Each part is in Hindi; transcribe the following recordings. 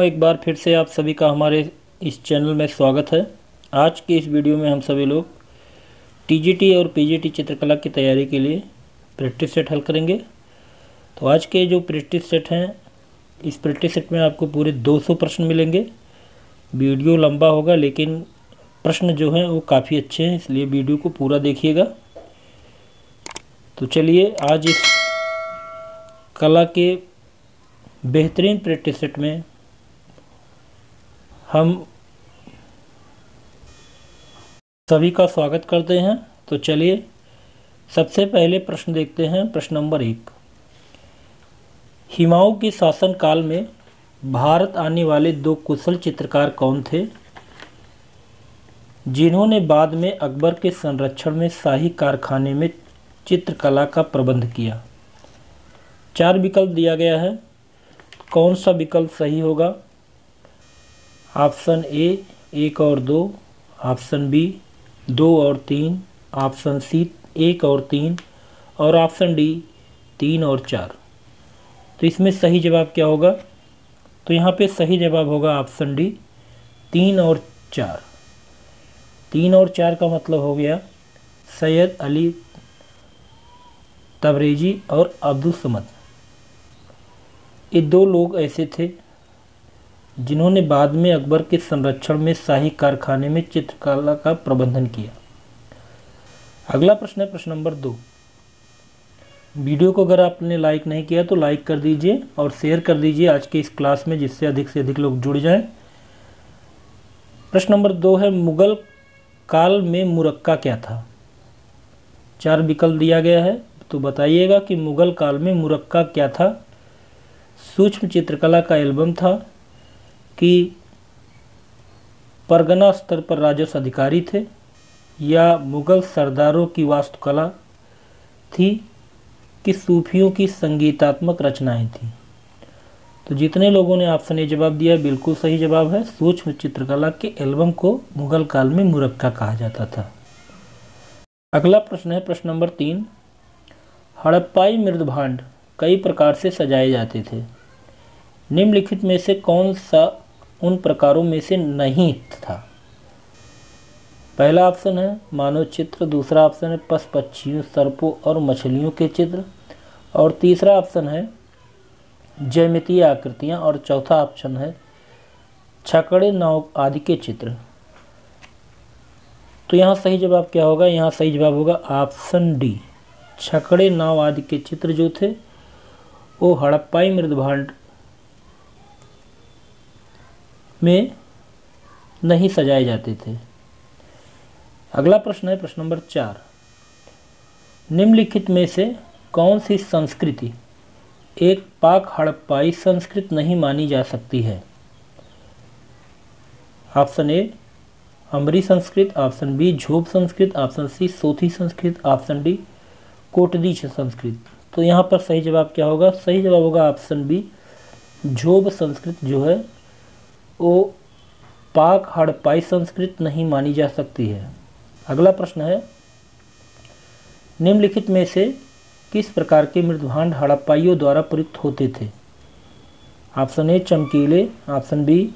एक बार फिर से आप सभी का हमारे इस चैनल में स्वागत है। आज के इस वीडियो में हम सभी लोग टीजीटी और पीजीटी चित्रकला की तैयारी के लिए प्रैक्टिस सेट हल करेंगे। तो आज के जो प्रैक्टिस सेट हैं, इस प्रैक्टिस सेट में आपको पूरे 200 प्रश्न मिलेंगे। वीडियो लंबा होगा लेकिन प्रश्न जो हैं वो काफ़ी अच्छे हैं, इसलिए वीडियो को पूरा देखिएगा। तो चलिए आज इस कला के बेहतरीन प्रैक्टिस सेट में हम सभी का स्वागत करते हैं। तो चलिए सबसे पहले प्रश्न देखते हैं। प्रश्न नंबर 1, हुमायूं के शासन काल में भारत आने वाले 2 कुशल चित्रकार कौन थे, जिन्होंने बाद में अकबर के संरक्षण में शाही कारखाने में चित्रकला का प्रबंध किया। 4 विकल्प दिया गया है, कौन सा विकल्प सही होगा? ऑप्शन ए 1 और 2, ऑप्शन बी 2 और 3, ऑप्शन सी 1 और 3 और ऑप्शन डी 3 और 4। तो इसमें सही जवाब क्या होगा? तो यहाँ पे सही जवाब होगा ऑप्शन डी 3 और 4। 3 और 4 का मतलब हो गया सैयद अली तबरेज़ी और अब्दुल समद। ये 2 लोग ऐसे थे जिन्होंने बाद में अकबर के संरक्षण में शाही कारखाने में चित्रकला का प्रबंधन किया। अगला प्रश्न है प्रश्न नंबर 2। वीडियो को अगर आपने लाइक नहीं किया तो लाइक कर दीजिए और शेयर कर दीजिए आज के इस क्लास में, जिससे अधिक से अधिक लोग जुड़ जाएं। प्रश्न नंबर 2 है, मुगल काल में मुरक्का क्या था? 4 विकल्प दिया गया है, तो बताइएगा कि मुगल काल में मुरक्का क्या था। सूक्ष्म चित्रकला का एल्बम था कि परगना स्तर पर राजस्व अधिकारी थे, या मुगल सरदारों की वास्तुकला थी, कि सूफियों की संगीतात्मक रचनाएं थीं? तो जितने लोगों ने ऑप्शन ए जवाब दिया बिल्कुल सही जवाब है। सूक्ष्म चित्रकला के एल्बम को मुगल काल में मुरक्का कहा जाता था। अगला प्रश्न है प्रश्न नंबर 3, हड़प्पाई मृदभांड कई प्रकार से सजाए जाते थे, निम्नलिखित में से कौन सा उन प्रकारों में से नहीं था? पहला ऑप्शन है मानव चित्र, दूसरा ऑप्शन है पशु पक्षियों, सर्पों और मछलियों के चित्र, और तीसरा ऑप्शन है ज्यामितीय आकृतियां, और चौथा ऑप्शन है छकड़े नाव आदि के चित्र। तो यहाँ सही जवाब क्या होगा? यहाँ सही जवाब होगा ऑप्शन डी, छकड़े नाव आदि के चित्र जो थे वो हड़प्पाई मृदभांड में नहीं सजाए जाते थे। अगला प्रश्न है प्रश्न नंबर 4, निम्नलिखित में से कौन सी संस्कृति एक पाक हड़प्पाई संस्कृति नहीं मानी जा सकती है? Option A Amari Sanskrit, option B झोप संस्कृत, ऑप्शन सी सोथी संस्कृत, ऑप्शन डी कोटदी संस्कृत। तो यहाँ पर सही जवाब क्या होगा? सही जवाब होगा ऑप्शन बी, झोप संस्कृत जो है वो पाक हड़प्पाई संस्कृति नहीं मानी जा सकती है। अगला प्रश्न है, निम्नलिखित में से किस प्रकार के मृदभांड हड़प्पाइयों द्वारा प्रयुक्त होते थे? ऑप्शन ए चमकीले, ऑप्शन बी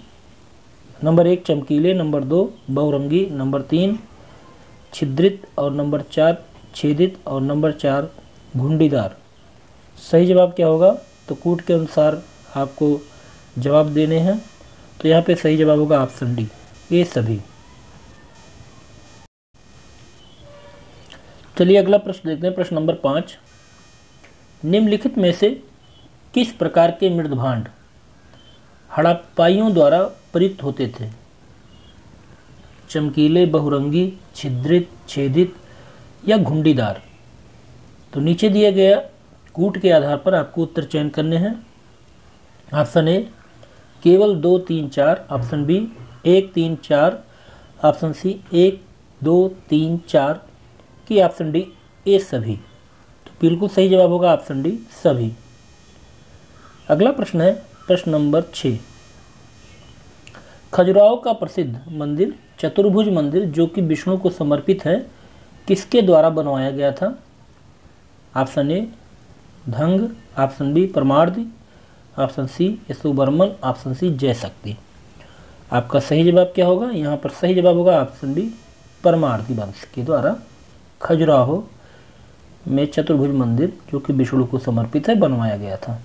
नंबर 1 चमकीले, नंबर 2 बहुरंगी, नंबर 3 छिद्रित, और नंबर 4 छेदित, और नंबर 4 घुंडीदार। सही जवाब क्या होगा? तो कूट के अनुसार आपको जवाब देने हैं। तो यहाँ पे सही जवाब होगा ऑप्शन डी, ये सभी। चलिए अगला प्रश्न देखते हैं। प्रश्न नंबर 5, निम्नलिखित में से किस प्रकार के मृदभांड हड़प्पाइयों द्वारा प्रयुक्त होते थे? चमकीले, बहुरंगी, छिद्रित, छेदित या घुंडीदार? तो नीचे दिया गया कूट के आधार पर आपको उत्तर चयन करने हैं। ऑप्शन ए केवल 2, 3, 4, ऑप्शन बी 1, 3, 4, ऑप्शन सी 1, 2, 3, 4 की, ऑप्शन डी ए सभी। तो बिल्कुल सही जवाब होगा ऑप्शन डी सभी। अगला प्रश्न है प्रश्न नंबर 6, खजुराहो का प्रसिद्ध मंदिर चतुर्भुज मंदिर जो कि विष्णु को समर्पित है, किसके द्वारा बनवाया गया था? Option A Dhanga, option B Paramardi, option C Yashovarman, option C Jayashakti. आपका सही जवाब क्या होगा? यहाँ पर सही जवाब होगा ऑप्शन बी परमार्दी वंश के द्वारा खजुराहो में चतुर्भुज मंदिर जो कि विष्णु को समर्पित है बनवाया गया था।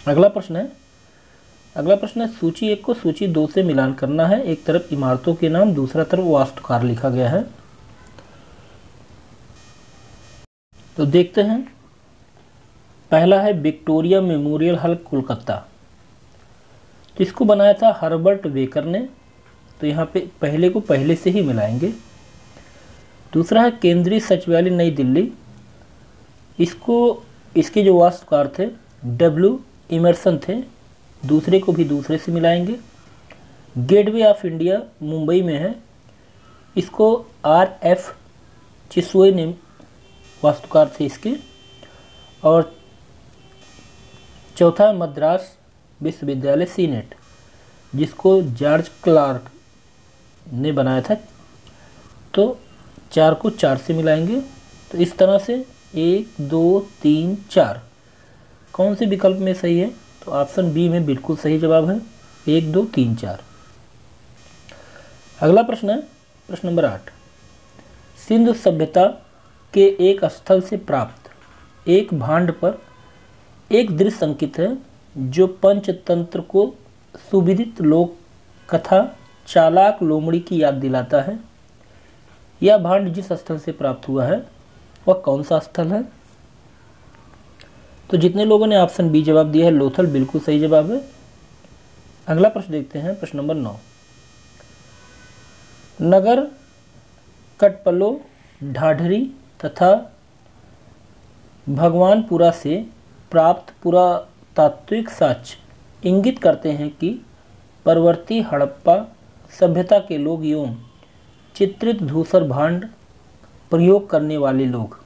अगला प्रश्न है सूची 1 को सूची 2 से मिलान करना है। एक तरफ इमारतों के नाम, दूसरा तरफ वास्तुकार लिखा गया है। तो देखते हैं। पहला है विक्टोरिया मेमोरियल हॉल कोलकाता, तो इसको बनाया था हर्बर्ट बेकर ने, तो यहाँ पे पहले को पहले से ही मिलाएंगे। दूसरा है केंद्रीय सचिवालय नई दिल्ली, इसके जो वास्तुकार थे डब्ल्यू इमर्सन थे, दूसरे को भी दूसरे से मिलाएंगे। गेटवे ऑफ इंडिया मुंबई में है, इसको R.F. चिसोए ने वास्तुकार थे इसके। और चौथा मद्रास विश्वविद्यालय सीनेट, जिसको जॉर्ज क्लार्क ने बनाया था। तो 4 को 4 से मिलाएंगे। तो इस तरह से 1 2 3 4 कौन से विकल्प में सही है? तो ऑप्शन बी में बिल्कुल सही जवाब है, 1 2 3 4। अगला प्रश्न है प्रश्न नंबर 8। सिंधु सभ्यता के एक स्थल से प्राप्त एक भांड पर एक दृश्य अंकित है जो पंचतंत्र को सुविदित लोक कथा चालाक लोमड़ी की याद दिलाता है। यह भांड जिस स्थल से प्राप्त हुआ है वह कौन सा स्थल है? तो जितने लोगों ने ऑप्शन बी जवाब दिया है लोथल, बिल्कुल सही जवाब है। अगला प्रश्न देखते हैं प्रश्न नंबर 9। नगर कटपलो ढाढरी तथा भगवानपुरा से प्राप्त पुरातात्विक साक्ष्य इंगित करते हैं कि परवर्ती हड़प्पा सभ्यता के लोग एवं चित्रित धूसर भांड प्रयोग करने वाले लोग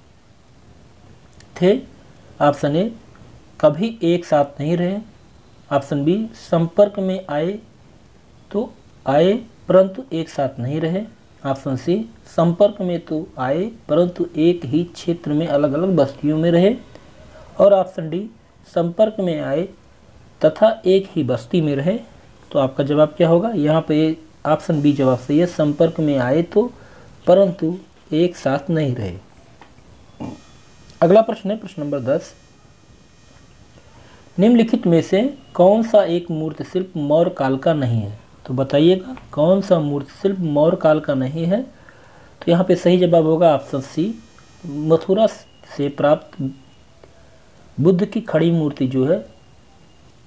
थे। ऑप्शन ए कभी एक साथ नहीं रहे, ऑप्शन बी संपर्क में आए तो आए परंतु एक साथ नहीं रहे, ऑप्शन सी संपर्क में तो आए परंतु एक ही क्षेत्र में अलग अलग बस्तियों में रहे, और ऑप्शन डी संपर्क में आए तथा एक ही बस्ती में रहे। तो आपका जवाब क्या होगा? यहाँ पे ऑप्शन बी जवाब सही है, संपर्क में आए तो परंतु एक साथ नहीं रहे। अगला प्रश्न है प्रश्न नंबर 10। निम्नलिखित में से कौन सा एक मूर्ति शिल्प मौर्य काल का नहीं है? तो बताइएगा कौन सा मूर्ति शिल्प मौर्य काल का नहीं है? तो यहाँ पे सही जवाब होगा ऑप्शन सी, मथुरा से प्राप्त बुद्ध की खड़ी मूर्ति जो है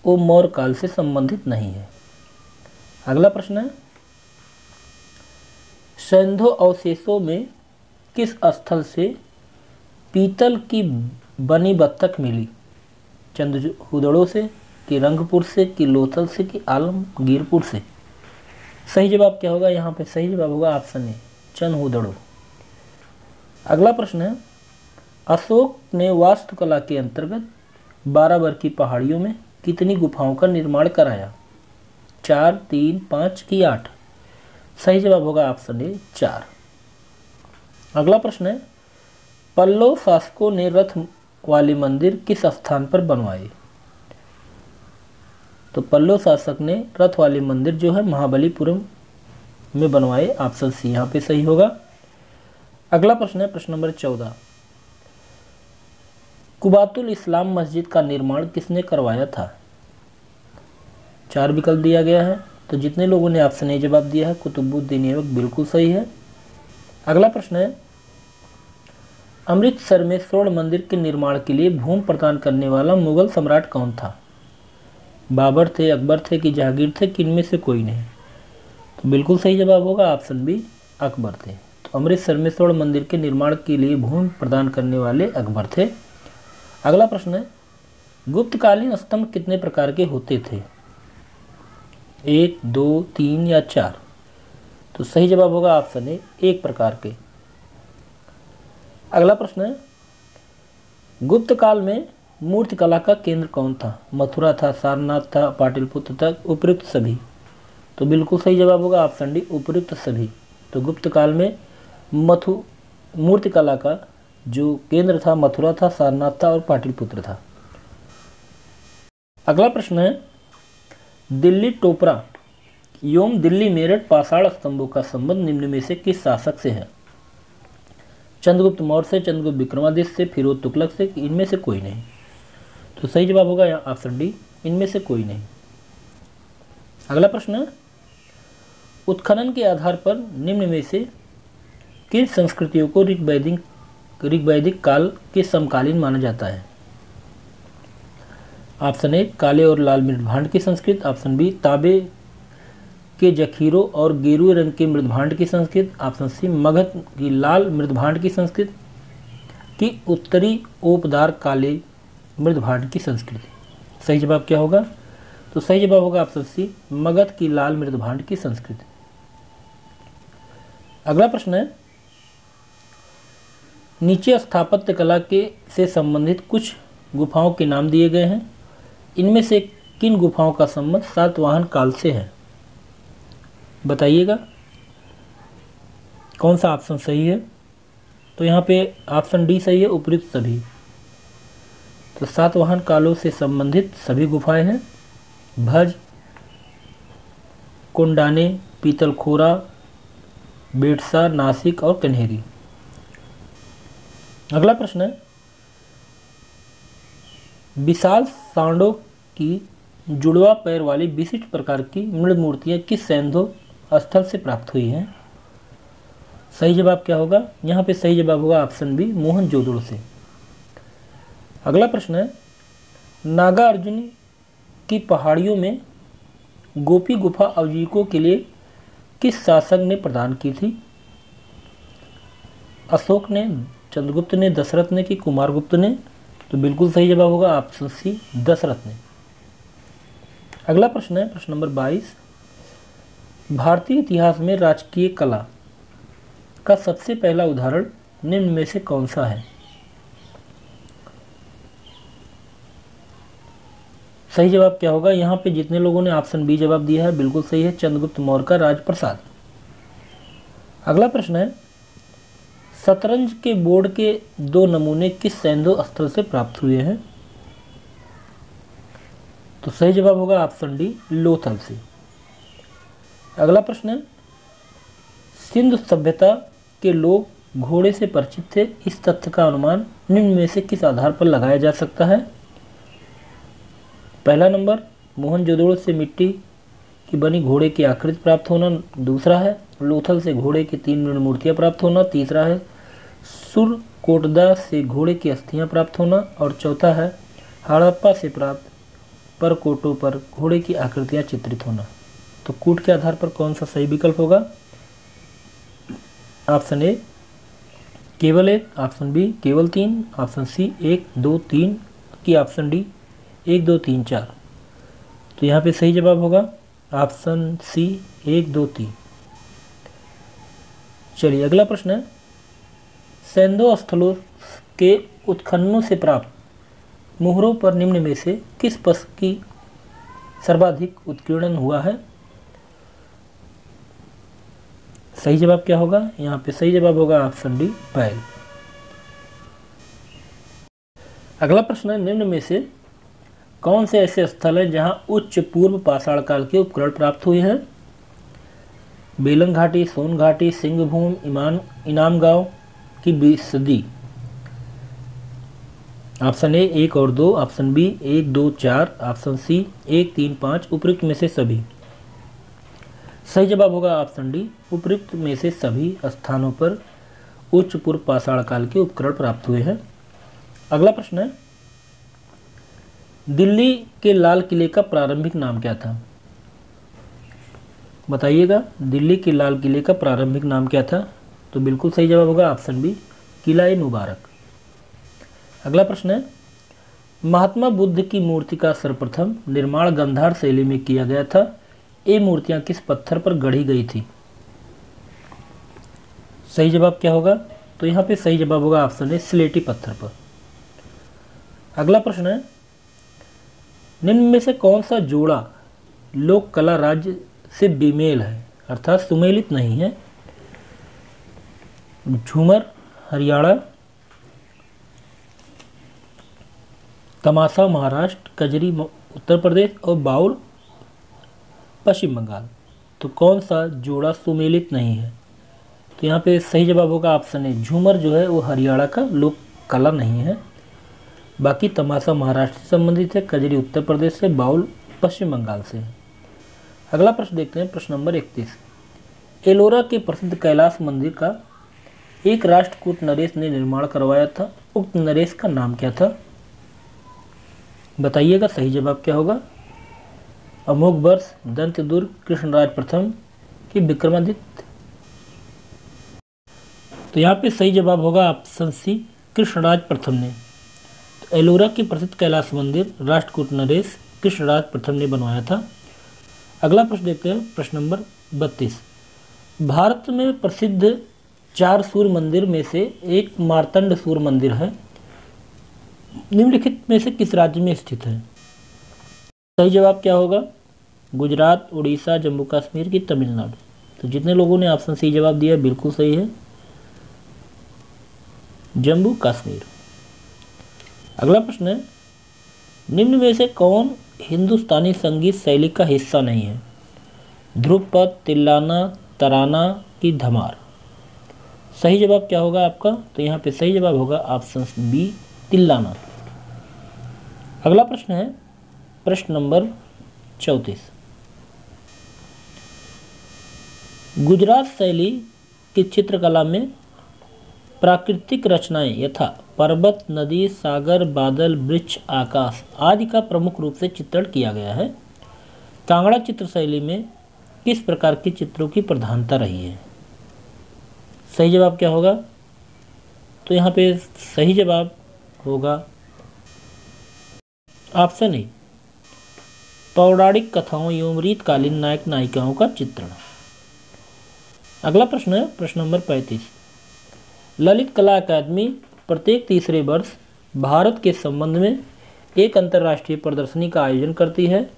वो मौर्य काल से संबंधित नहीं है। अगला प्रश्न है सैंधव अवशेषों में किस स्थल से पीतल की बनी बत्तख मिली? चंदहुदड़ो से, कि रंगपुर से, कि लोथल से, कि आलमगीरपुर से? सही जवाब क्या होगा? यहाँ पे सही जवाब होगा ऑप्शन ए, चंदहुदड़ो। अगला प्रश्न है अशोक ने वास्तुकला के अंतर्गत 12 की पहाड़ियों में कितनी गुफाओं का निर्माण कराया? 4 3 5 की 8? सही जवाब होगा ऑप्शन ए 4। अगला प्रश्न है पल्लव शासकों ने रथ वाले मंदिर किस स्थान पर बनवाए? तो पल्लव शासक ने रथ वाले मंदिर जो है महाबलीपुरम में बनवाए, ऑप्शन सी यहाँ पे सही होगा। अगला प्रश्न है प्रश्न नंबर 14। कुबातुल इस्लाम मस्जिद का निर्माण किसने करवाया था? 4 विकल्प दिया गया है, तो जितने लोगों ने ऑप्शन ए जवाब दिया है कुतुबुद्दीन ऐबक बिल्कुल सही है। अगला प्रश्न है अमृतसर में स्वर्ण मंदिर के निर्माण के लिए भूमि प्रदान करने वाला मुगल सम्राट कौन था? बाबर थे, अकबर थे, कि जहांगीर थे, कि इनमें से कोई नहीं? तो बिल्कुल सही जवाब होगा ऑप्शन बी, अकबर थे। तो अमृतसर में स्वर्ण मंदिर के निर्माण के लिए भूमि प्रदान करने वाले अकबर थे। अगला प्रश्न है गुप्तकालीन स्तंभ कितने प्रकार के होते थे? 1 2 3 या 4? तो सही जवाब होगा ऑप्शन ए, 1 प्रकार के। अगला प्रश्न है गुप्त काल में मूर्तिकला का केंद्र कौन था? मथुरा था, सारनाथ था, पाटलिपुत्र था, उपयुक्त सभी? तो बिल्कुल सही जवाब होगा ऑप्शन डी, उपयुक्त सभी। तो गुप्त काल में मूर्तिकला का जो केंद्र था मथुरा था, सारनाथ था और पाटलिपुत्र था। अगला प्रश्न है, दिल्ली टोपरा एवं दिल्ली मेरठ पाषाण स्तंभों का संबंध निम्न में से किस शासक से है? चंद्रगुप्त मौर्य से, चंद्रगुप्त विक्रमादित्य से, फिरोज तुगलक से, इनमें से कोई नहीं। तो सही जवाब होगा यहाँ ऑप्शन डी, इनमें से कोई नहीं। अगला प्रश्न है, उत्खनन के आधार पर निम्न में से किन संस्कृतियों को ऋग्वैदिक काल के समकालीन माना जाता है? ऑप्शन ए काले और लाल मृदभांड की संस्कृति, ऑप्शन बी तांबे के जखीरों और गेरुए रंग के मृदभांड की संस्कृति, ऑप्शन सी मगध की लाल मृदभांड की संस्कृति की उत्तरी ओपदार काले मृदभांड की संस्कृति। सही जवाब क्या होगा? तो सही जवाब होगा ऑप्शन सी मगध की लाल मृदभांड की संस्कृति। अगला प्रश्न है, नीचे स्थापत्य कला के से संबंधित कुछ गुफाओं के नाम दिए गए हैं। इनमें से किन गुफाओं का संबंध सातवाहन काल से है? बताइएगा कौन सा ऑप्शन सही है। तो यहाँ पे ऑप्शन डी सही है, उपयुक्त सभी। तो सातवाहन कालों से संबंधित सभी गुफाएं हैं, भज, कोंडाने, पीतलखोरा, बेटसा, नासिक और कन्हेरी। अगला प्रश्न है, विशाल सांडों की जुड़वा पैर वाली विशिष्ट प्रकार की मृद मूर्तियां किस सैंधव स्थल से प्राप्त हुई हैं? सही जवाब क्या होगा? यहाँ पे सही जवाब होगा ऑप्शन बी मोहनजोदड़ो से। अगला प्रश्न है, नागार्जुन की पहाड़ियों में गोपी गुफा अवजीविकों के लिए किस शासक ने प्रदान की थी? अशोक ने, चंद्रगुप्त ने, दशरथ ने कि कुमारगुप्त ने? तो बिल्कुल सही जवाब होगा ऑप्शन सी दशरथ ने। अगला प्रश्न है प्रश्न नंबर 22, भारतीय इतिहास में राजकीय कला का सबसे पहला उदाहरण निम्न में से कौन सा है? सही जवाब क्या होगा? यहाँ पे जितने लोगों ने ऑप्शन बी जवाब दिया है बिल्कुल सही है, चंद्रगुप्त मौर्य का राजप्रसाद। अगला प्रश्न है, शतरंज के बोर्ड के 2 नमूने किस सैंधव स्थल से प्राप्त हुए हैं? तो सही जवाब होगा ऑप्शन डी लोथल से। अगला प्रश्न है, सिंधु सभ्यता के लोग घोड़े से परिचित थे, इस तथ्य का अनुमान निम्न में से किस आधार पर लगाया जा सकता है? पहला नंबर, मोहनजोदड़ो से मिट्टी की बनी घोड़े की आकृति प्राप्त होना, दूसरा है लोथल से घोड़े की 3 मृण मूर्तियां प्राप्त होना, तीसरा है सुरकोटदा से घोड़े की अस्थियां प्राप्त होना और चौथा है हड़प्पा से प्राप्त परकोटों पर घोड़े की आकृतियां चित्रित होना। तो कूट के आधार पर कौन सा सही विकल्प होगा? ऑप्शन ए केवल 1, ऑप्शन बी केवल 3, ऑप्शन सी 1 2 3 की ऑप्शन डी 1 2 3 4। तो यहाँ पे सही जवाब होगा ऑप्शन सी 1 2 3। चलिए अगला प्रश्न है, सैंधव स्थलों के उत्खननों से प्राप्त मोहरों पर निम्न में से किस पशु की सर्वाधिक उत्कीर्णन हुआ है? सही जवाब क्या होगा? यहाँ पे सही जवाब होगा ऑप्शन डी बैल। अगला प्रश्न है, निम्न में से कौन से ऐसे स्थल हैं जहां उच्च पूर्व पाषाण काल के उपकरण प्राप्त हुए हैं? बेलंग घाटी, सोन घाटी, सिंहभूम, इनाम गांव की बिसदी। ऑप्शन ए 1 और 2, ऑप्शन बी 1 2 4, ऑप्शन सी 1 3 5, उपयुक्त में से सभी। सही जवाब होगा ऑप्शन डी उपयुक्त में से सभी स्थानों पर उच्च पूर्व पाषाण काल के उपकरण प्राप्त हुए हैं। अगला प्रश्न है, दिल्ली के लाल किले का प्रारंभिक नाम क्या था? बताइएगा, दिल्ली के लाल किले का प्रारंभिक नाम क्या था? तो बिल्कुल सही जवाब होगा ऑप्शन बी किला ए मुबारक। अगला प्रश्न है, महात्मा बुद्ध की मूर्ति का सर्वप्रथम निर्माण गांधार शैली में किया गया था। ये मूर्तियां किस पत्थर पर गढ़ी गई थी? सही जवाब क्या होगा? तो यहाँ पे सही जवाब होगा ऑप्शन ए स्लेटी पत्थर पर। अगला प्रश्न है, निम्न में से कौन सा जोड़ा लोक कला राज्य से बेमेल है अर्थात सुमेलित नहीं है? झूमर हरियाणा, तमाशा महाराष्ट्र, कजरी उत्तर प्रदेश और बाउल पश्चिम बंगाल। तो कौन सा जोड़ा सुमेलित नहीं है? तो यहाँ पे सही जवाब होगा ऑप्शन ए, झूमर जो है वो हरियाणा का लोक कला नहीं है। बाकी तमाशा महाराष्ट्र से संबंधित है, कजरी उत्तर प्रदेश से, बाउल पश्चिम बंगाल से है। अगला प्रश्न देखते हैं, प्रश्न नंबर 31। एलोरा के प्रसिद्ध कैलाश मंदिर का एक राष्ट्रकूट नरेश ने निर्माण करवाया था, उक्त नरेश का नाम क्या था? बताइएगा सही जवाब क्या होगा। अमोघ वर्ष, दंतदुर्ग, कृष्णराज प्रथम कि विक्रमादित्य? तो यहाँ पे सही जवाब होगा ऑप्शन सी, कृष्णराज प्रथम ने। तो एलोरा के प्रसिद्ध कैलाश मंदिर राष्ट्रकूट नरेश कृष्णराज प्रथम ने बनवाया था। अगला प्रश्न देखते हैं, प्रश्न नंबर 32। भारत में प्रसिद्ध 4 सूर्य मंदिर में से एक मार्तंड सूर्य मंदिर है, निम्नलिखित में से किस राज्य में स्थित है? सही जवाब क्या होगा? गुजरात, उड़ीसा, जम्मू कश्मीर की तमिलनाडु? तो जितने लोगों ने ऑप्शन सी जवाब दिया बिल्कुल सही है, जम्मू कश्मीर। अगला प्रश्न है, निम्न में से कौन हिंदुस्तानी संगीत शैली का हिस्सा नहीं है? ध्रुपद, तिल्लाना, तराना की धमार? सही जवाब क्या होगा आपका? तो यहाँ पे सही जवाब होगा ऑप्शन बी, तिल्लाना। अगला प्रश्न है, प्रश्न नंबर 34। गुजरात शैली की चित्रकला में प्राकृतिक रचनाएं यथा पर्वत, नदी, सागर, बादल, वृक्ष, आकाश आदि का प्रमुख रूप से चित्रण किया गया है। कांगड़ा चित्र शैली में किस प्रकार के चित्रों की प्रधानता रही है? सही जवाब क्या होगा? तो यहाँ पे सही जवाब होगा ऑप्शन ए, पौराणिक कथाओं एवं रीतकालीन नायक नायिकाओं का चित्रण। अगला प्रश्न है, प्रश्न नंबर 35। ललित कला अकादमी प्रत्येक तीसरे वर्ष भारत के संबंध में एक अंतर्राष्ट्रीय प्रदर्शनी का आयोजन करती है।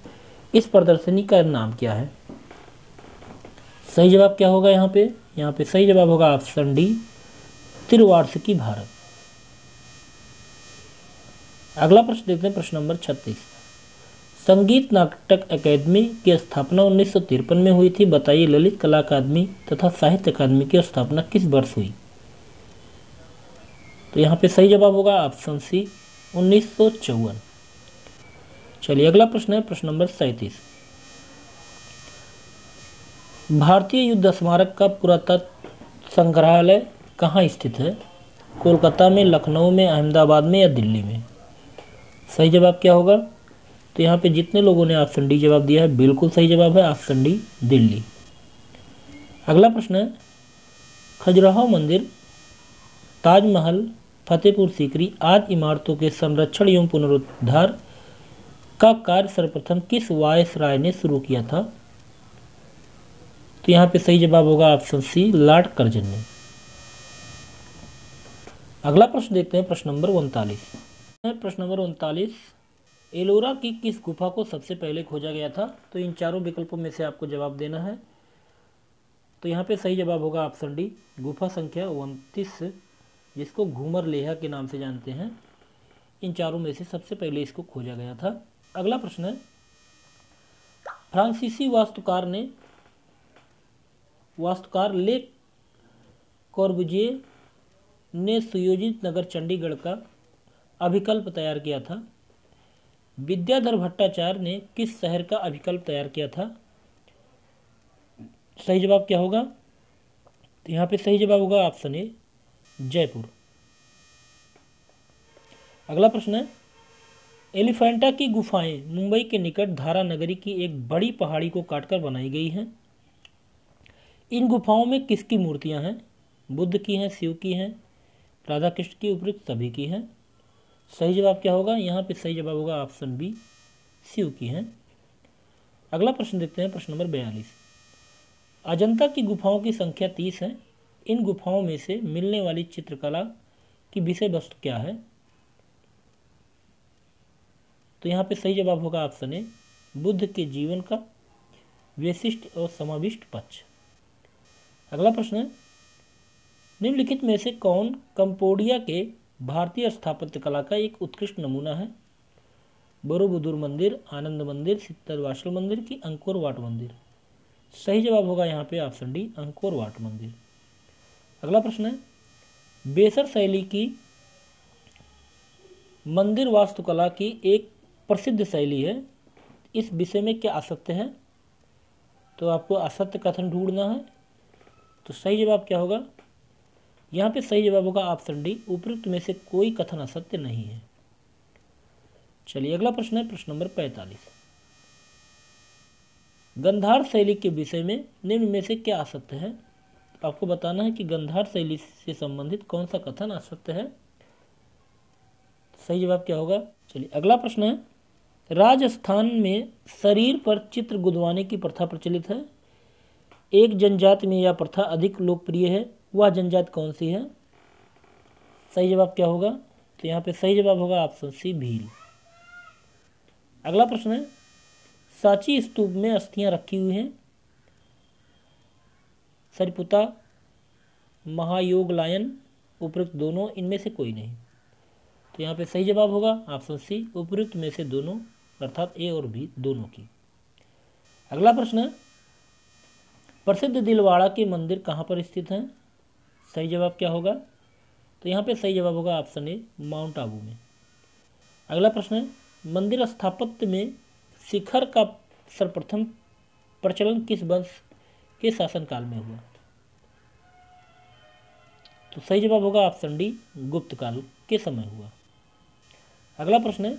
इस प्रदर्शनी का नाम क्या है? सही जवाब क्या होगा यहाँ पे? यहाँ पे सही जवाब होगा ऑप्शन डी, त्रिवार्षिकी भारत। अगला प्रश्न देखते हैं, प्रश्न नंबर 36। संगीत नाटक अकादमी की स्थापना 1953 में हुई थी। बताइए ललित कला अकादमी तथा साहित्य अकादमी की स्थापना किस वर्ष हुई? तो यहाँ पे सही जवाब होगा ऑप्शन सी, 1954। चलिए अगला प्रश्न है, प्रश्न नंबर 37। भारतीय युद्ध स्मारक का पुरातत्व संग्रहालय कहाँ स्थित है? कोलकाता में, लखनऊ में, अहमदाबाद में या दिल्ली में? सही जवाब क्या होगा? तो यहाँ पे जितने लोगों ने ऑप्शन डी जवाब दिया है बिल्कुल सही जवाब है ऑप्शन डी, दिल्ली। अगला प्रश्न है, खजुराहो मंदिर, ताजमहल, फतेहपुर सीकरी आदि इमारतों के संरक्षण एवं पुनरुद्धार का कार्य सर्वप्रथम किस वायसराय ने शुरू किया था? तो यहाँ पे सही जवाब होगा ऑप्शन सी, लॉर्ड कर्जन ने। अगला प्रश्न देखते हैं, प्रश्न नंबर 39। प्रश्न नंबर 39, एलोरा की किस गुफा को सबसे पहले खोजा गया था? तो इन चारों विकल्पों में से आपको जवाब देना है। तो यहाँ पे सही जवाब होगा ऑप्शन डी, गुफा संख्या 29, जिसको घूमर लेहा के नाम से जानते हैं। इन चारों में से सबसे पहले इसको खोजा गया था। अगला प्रश्न है, फ्रांसीसी वास्तुकार ले कॉर्बुजिए ने सुयोजित नगर चंडीगढ़ का अभिकल्प तैयार किया था। विद्याधर भट्टाचार्य ने किस शहर का अभिकल्प तैयार किया था? सही जवाब क्या होगा? तो यहाँ पे सही जवाब होगा ऑप्शन ए, जयपुर। अगला प्रश्न है, एलिफेंटा की गुफाएं मुंबई के निकट धारा नगरी की एक बड़ी पहाड़ी को काटकर बनाई गई हैं। इन गुफाओं में किसकी मूर्तियां हैं? बुद्ध की हैं, शिव की हैं, राधा कृष्ण की, उपयुक्त सभी की हैं? सही जवाब क्या होगा? यहाँ पे सही जवाब होगा ऑप्शन बी, शिव की हैं। अगला प्रश्न देखते हैं, प्रश्न नंबर 42। अजंता की गुफाओं की संख्या 30 है। इन गुफाओं में से मिलने वाली चित्रकला की विषय वस्तु क्या है? तो यहाँ पे सही जवाब होगा ऑप्शन ए, बुद्ध के जीवन का विशिष्ट और समाविष्ट पक्ष। अगला प्रश्न है, निम्नलिखित में से कौन कंबोडिया के भारतीय स्थापत्य कला का एक उत्कृष्ट नमूना है? बोरोबुदुर मंदिर, आनंद मंदिर, सिद्धवासल मंदिर कि अंकोर वाट मंदिर? सही जवाब होगा यहाँ पे ऑप्शन डी, अंकोर वाट मंदिर। अगला प्रश्न है, बेसर शैली की मंदिर वास्तुकला की एक प्रसिद्ध शैली है, इस विषय में क्या असत्य है? तो आपको असत्य कथन ढूंढना है। तो सही जवाब क्या होगा? यहाँ पे सही जवाब होगा ऑप्शन डी, उपयुक्त में से कोई कथन असत्य नहीं है। चलिए अगला प्रश्न है प्रश्न नंबर 45। गंधार शैली के विषय में निम्न में से क्या असत्य है? आपको बताना है कि गंधार शैली से संबंधित कौन सा कथन असत्य है। सही जवाब क्या होगा? चलिए अगला प्रश्न है, राजस्थान में शरीर पर चित्र गुदवाने की प्रथा प्रचलित है, एक जनजाति में यह प्रथा अधिक लोकप्रिय है, वह जनजाति कौन सी है? सही जवाब क्या होगा? तो यहाँ पे सही जवाब होगा ऑप्शन सी, भील। अगला प्रश्न है, सांची स्तूप में अस्थियां रखी हुई हैं, सरिपुता, महायोगलायन, उपयुक्त दोनों, इनमें से कोई नहीं। तो यहाँ पे सही जवाब होगा ऑप्शन सी, उपयुक्त में से दोनों, अर्थात ए और बी दोनों की। अगला प्रश्न है, प्रसिद्ध दिलवाड़ा के मंदिर कहाँ पर स्थित हैं? सही जवाब क्या होगा? तो यहाँ पे सही जवाब होगा ऑप्शन ए, माउंट आबू में। अगला प्रश्न है, मंदिर स्थापत्य में शिखर का सर्वप्रथम प्रचलन किस वंश के शासनकाल में हुआ? तो सही जवाब होगा ऑप्शन डी, गुप्त काल के समय हुआ। अगला प्रश्न है,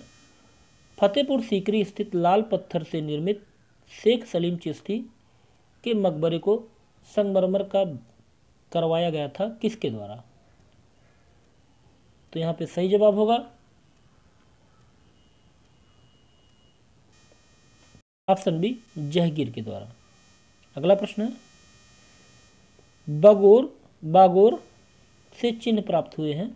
फतेहपुर सीकरी स्थित लाल पत्थर से निर्मित शेख सलीम चिश्ती के मकबरे को संगमरमर का करवाया गया था किसके द्वारा? तो यहाँ पे सही जवाब होगा ऑप्शन बी, जहांगीर के द्वारा। अगला प्रश्न है, बागोर से चिन्ह प्राप्त हुए हैं,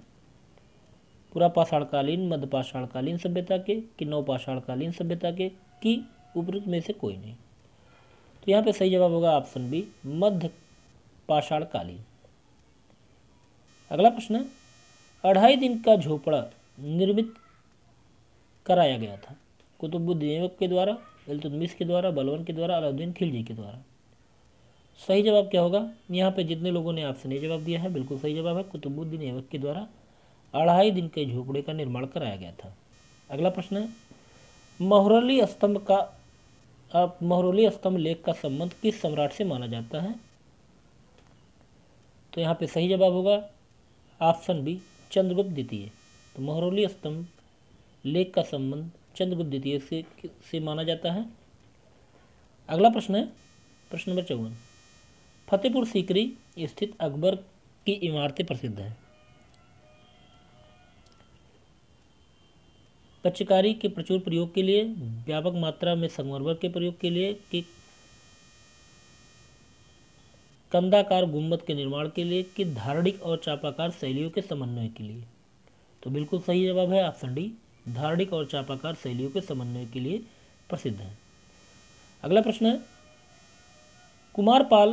पुरापाषाणकालीन, मध्यपाषाणकालीन सभ्यता के कि नवपाषाणकालीन सभ्यता के कि उपयुक्त में से कोई नहीं। तो यहाँ पे सही जवाब होगा ऑप्शन बी, मध्य पाषाणकालीन। अगला प्रश्न है, 2.5 दिन का झोपड़ा निर्मित कराया गया था, कुतुबुद्दीन ऐबक के द्वारा, इल्तुतमिश के द्वारा, बलबन के द्वारा, अलाउद्दीन खिलजी के द्वारा? सही जवाब क्या होगा? यहाँ पे जितने लोगों ने ऑप्शन ए जवाब दिया है बिल्कुल सही जवाब है, कुतुबुद्दीन ऐबक के द्वारा 2.5 दिन के झोपड़े का निर्माण कराया गया था। अगला प्रश्न है, महरौली स्तंभ लेख का संबंध किस सम्राट से माना जाता है? तो यहाँ पे सही जवाब होगा ऑप्शन बी, चंद्रगुप्त द्वितीय। तो महरौली स्तंभ लेख का संबंध चंद्रगुप्त द्वितीय से माना जाता है। अगला प्रश्न है प्रश्न नंबर 54। फतेहपुर सीकरी स्थित अकबर की इमारतें प्रसिद्ध हैं, पच्चकारी के प्रचुर प्रयोग के लिए, व्यापक मात्रा में संगमरमर के प्रयोग के लिए कि कंदाकार गुंबद के निर्माण के लिए कि धारणिक और चापाकार शैलियों के समन्वय के लिए? तो बिल्कुल सही जवाब है ऑप्शन डी, धारणिक और चापाकार शैलियों के समन्वय के लिए प्रसिद्ध है। अगला प्रश्न है, कुमारपाल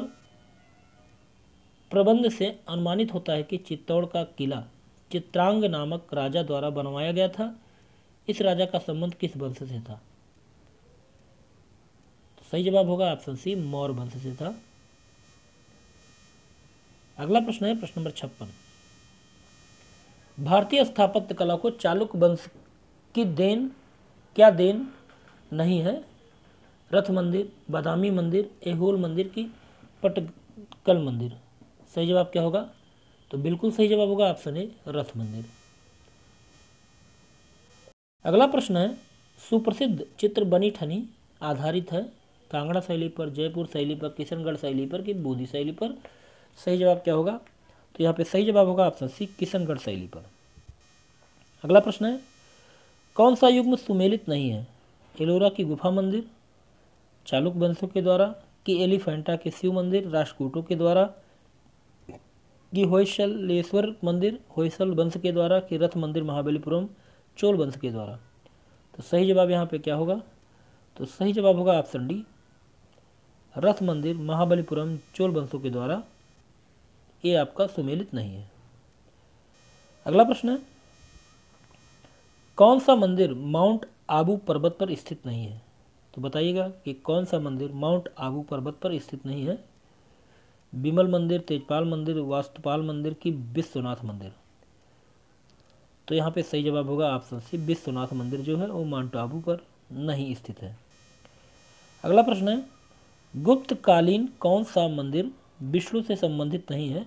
प्रबंध से अनुमानित होता है कि चित्तौड़ का किला चित्रांग नामक राजा द्वारा बनवाया गया था, इस राजा का संबंध किस वंश से था? तो सही जवाब होगा ऑप्शन सी, मौर्य वंश से था। अगला प्रश्न है प्रश्न नंबर 56। भारतीय स्थापत्य कला को चालुक्य वंश की क्या देन नहीं है? रथ मंदिर, बादामी मंदिर, ऐहोल मंदिर की पटकल मंदिर? सही जवाब क्या होगा? तो बिल्कुल सही जवाब होगा ऑप्शन ए, रथ मंदिर। अगला प्रश्न है, सुप्रसिद्ध चित्र बनी ठनी आधारित है कांगड़ा शैली पर, जयपुर शैली पर, किशनगढ़ शैली पर कि बूंदी शैली पर? सही जवाब क्या होगा? तो यहाँ पे सही जवाब होगा ऑप्शन सी, किशनगढ़ शैली पर। अगला प्रश्न है, कौन सा युग्म सुमेलित नहीं है? एलोरा की गुफा मंदिर चालुक्य वंशों के द्वारा कि एलिफेंटा के शिव मंदिर राष्ट्रकूटों के द्वारा कि होयसलेश्वर मंदिर होयसल वंश के द्वारा कि रथ मंदिर महाबलीपुरम चोल वंश के द्वारा? तो सही जवाब यहाँ पे क्या होगा? तो सही जवाब होगा ऑप्शन डी, रथ मंदिर महाबलीपुरम चोल वंशों के द्वारा, ये आपका सुमेलित नहीं है। अगला प्रश्न है, कौन सा मंदिर माउंट आबू पर्वत पर स्थित नहीं है? तो बताइएगा कि कौन सा मंदिर माउंट आबू पर्वत पर स्थित नहीं है? विमल मंदिर, तेजपाल मंदिर, वास्तुपाल मंदिर की विश्वनाथ मंदिर? तो यहाँ पे सही जवाब होगा ऑप्शन सी, विश्वनाथ मंदिर जो है वो माउंट आबू पर नहीं स्थित है। अगला प्रश्न है, गुप्तकालीन कौन सा मंदिर विष्णु से संबंधित नहीं है?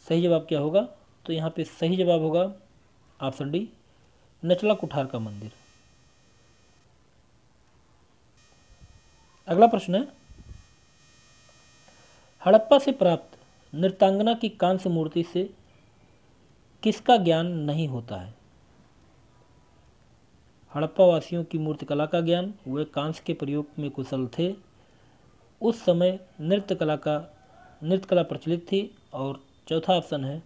सही जवाब क्या होगा? तो यहाँ पे सही जवाब होगा ऑप्शन डी, नचला कुठार का मंदिर। अगला प्रश्न है, हड़प्पा से प्राप्त नृत्यांगना की कांस्य मूर्ति से किसका ज्ञान नहीं होता है? हड़प्पा वासियों की मूर्तिकला का ज्ञान, वे कांस्य के प्रयोग में कुशल थे, उस समय नृत्य कला प्रचलित थी, और चौथा ऑप्शन है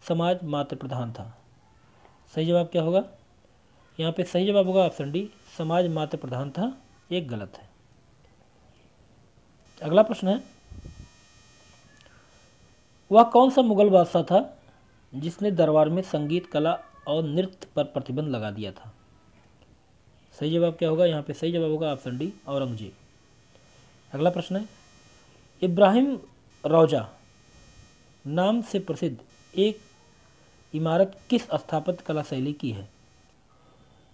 समाज मात्र प्रधान था। सही जवाब क्या होगा? यहाँ पे सही जवाब होगा ऑप्शन डी, समाज मात्र प्रधान था, एक गलत है। अगला प्रश्न है, वह कौन सा मुगल बादशाह था जिसने दरबार में संगीत कला और नृत्य पर प्रतिबंध लगा दिया था? सही जवाब क्या होगा? यहाँ पे सही जवाब होगा ऑप्शन डी, औरंगजेब। अगला प्रश्न है, इब्राहिम रौजा नाम से प्रसिद्ध एक इमारत किस स्थापत्य कला शैली की है?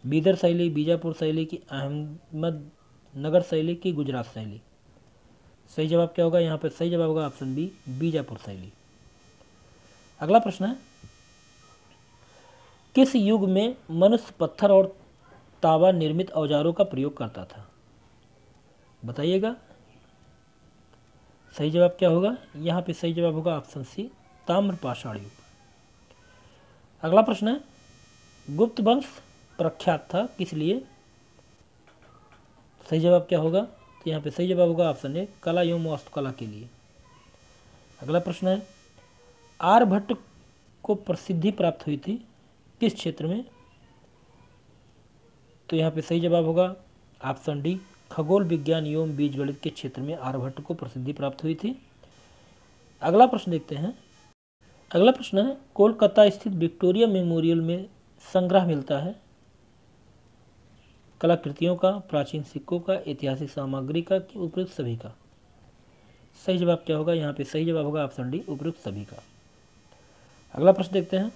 बीदर शैली, बीजापुर शैली की, अहमदनगर शैली की, गुजरात शैली? सही जवाब क्या होगा? यहाँ पर सही जवाब होगा ऑप्शन बी, बीजापुर शैली। अगला प्रश्न है, किस युग में मनुष्य पत्थर और तांबा निर्मित औजारों का प्रयोग करता था? बताइएगा। सही जवाब क्या होगा? यहाँ पे सही जवाब होगा ऑप्शन सी, ताम्रपाषाण युग। अगला प्रश्न है, गुप्त वंश प्रख्यात था किस लिए? सही जवाब क्या होगा? तो यहाँ पे सही जवाब होगा ऑप्शन ए, कला एवं वास्तुकला के लिए। अगला प्रश्न है, आर्यभट्ट को प्रसिद्धि प्राप्त हुई थी किस क्षेत्र में? तो यहाँ पे सही जवाब होगा ऑप्शन डी, खगोल विज्ञान एवं बीजगणित के क्षेत्र में आर्यभट्ट को प्रसिद्धि प्राप्त हुई थी। अगला प्रश्न देखते हैं। अगला प्रश्न है, कोलकाता स्थित विक्टोरिया मेमोरियल में संग्रह मिलता है कलाकृतियों का, प्राचीन सिक्कों का, ऐतिहासिक सामग्री का, कि उपयुक्त सभी का? सही जवाब क्या होगा? यहाँ पे सही जवाब होगा ऑप्शन डी, उपयुक्त सभी का। अगला प्रश्न देखते हैं,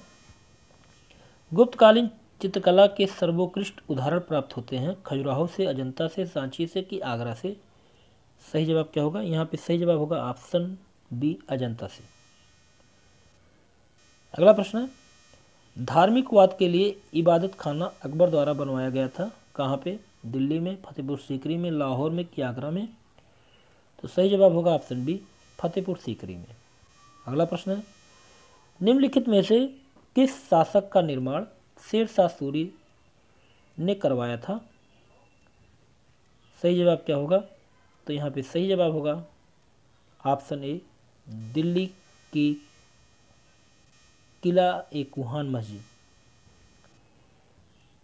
गुप्तकालीन चित्रकला के सर्वोत्कृष्ट उदाहरण प्राप्त होते हैं खजुराहो से, अजंता से, सांची से, कि आगरा से? सही जवाब क्या होगा? यहाँ पे सही जवाब होगा ऑप्शन बी, अजंता से। अगला प्रश्न है, धार्मिकवाद के लिए इबादत खाना अकबर द्वारा बनवाया गया था, कहाँ पे? दिल्ली में, फतेहपुर सीकरी में, लाहौर में, कि आगरा में? तो सही जवाब होगा ऑप्शन बी, फतेहपुर सीकरी में। अगला प्रश्न है, निम्नलिखित में से किस शासक का निर्माण शेरशाह सूरी ने करवाया था? सही जवाब क्या होगा? तो यहाँ पे सही जवाब होगा ऑप्शन ए, दिल्ली की किला ए कुहान मस्जिद।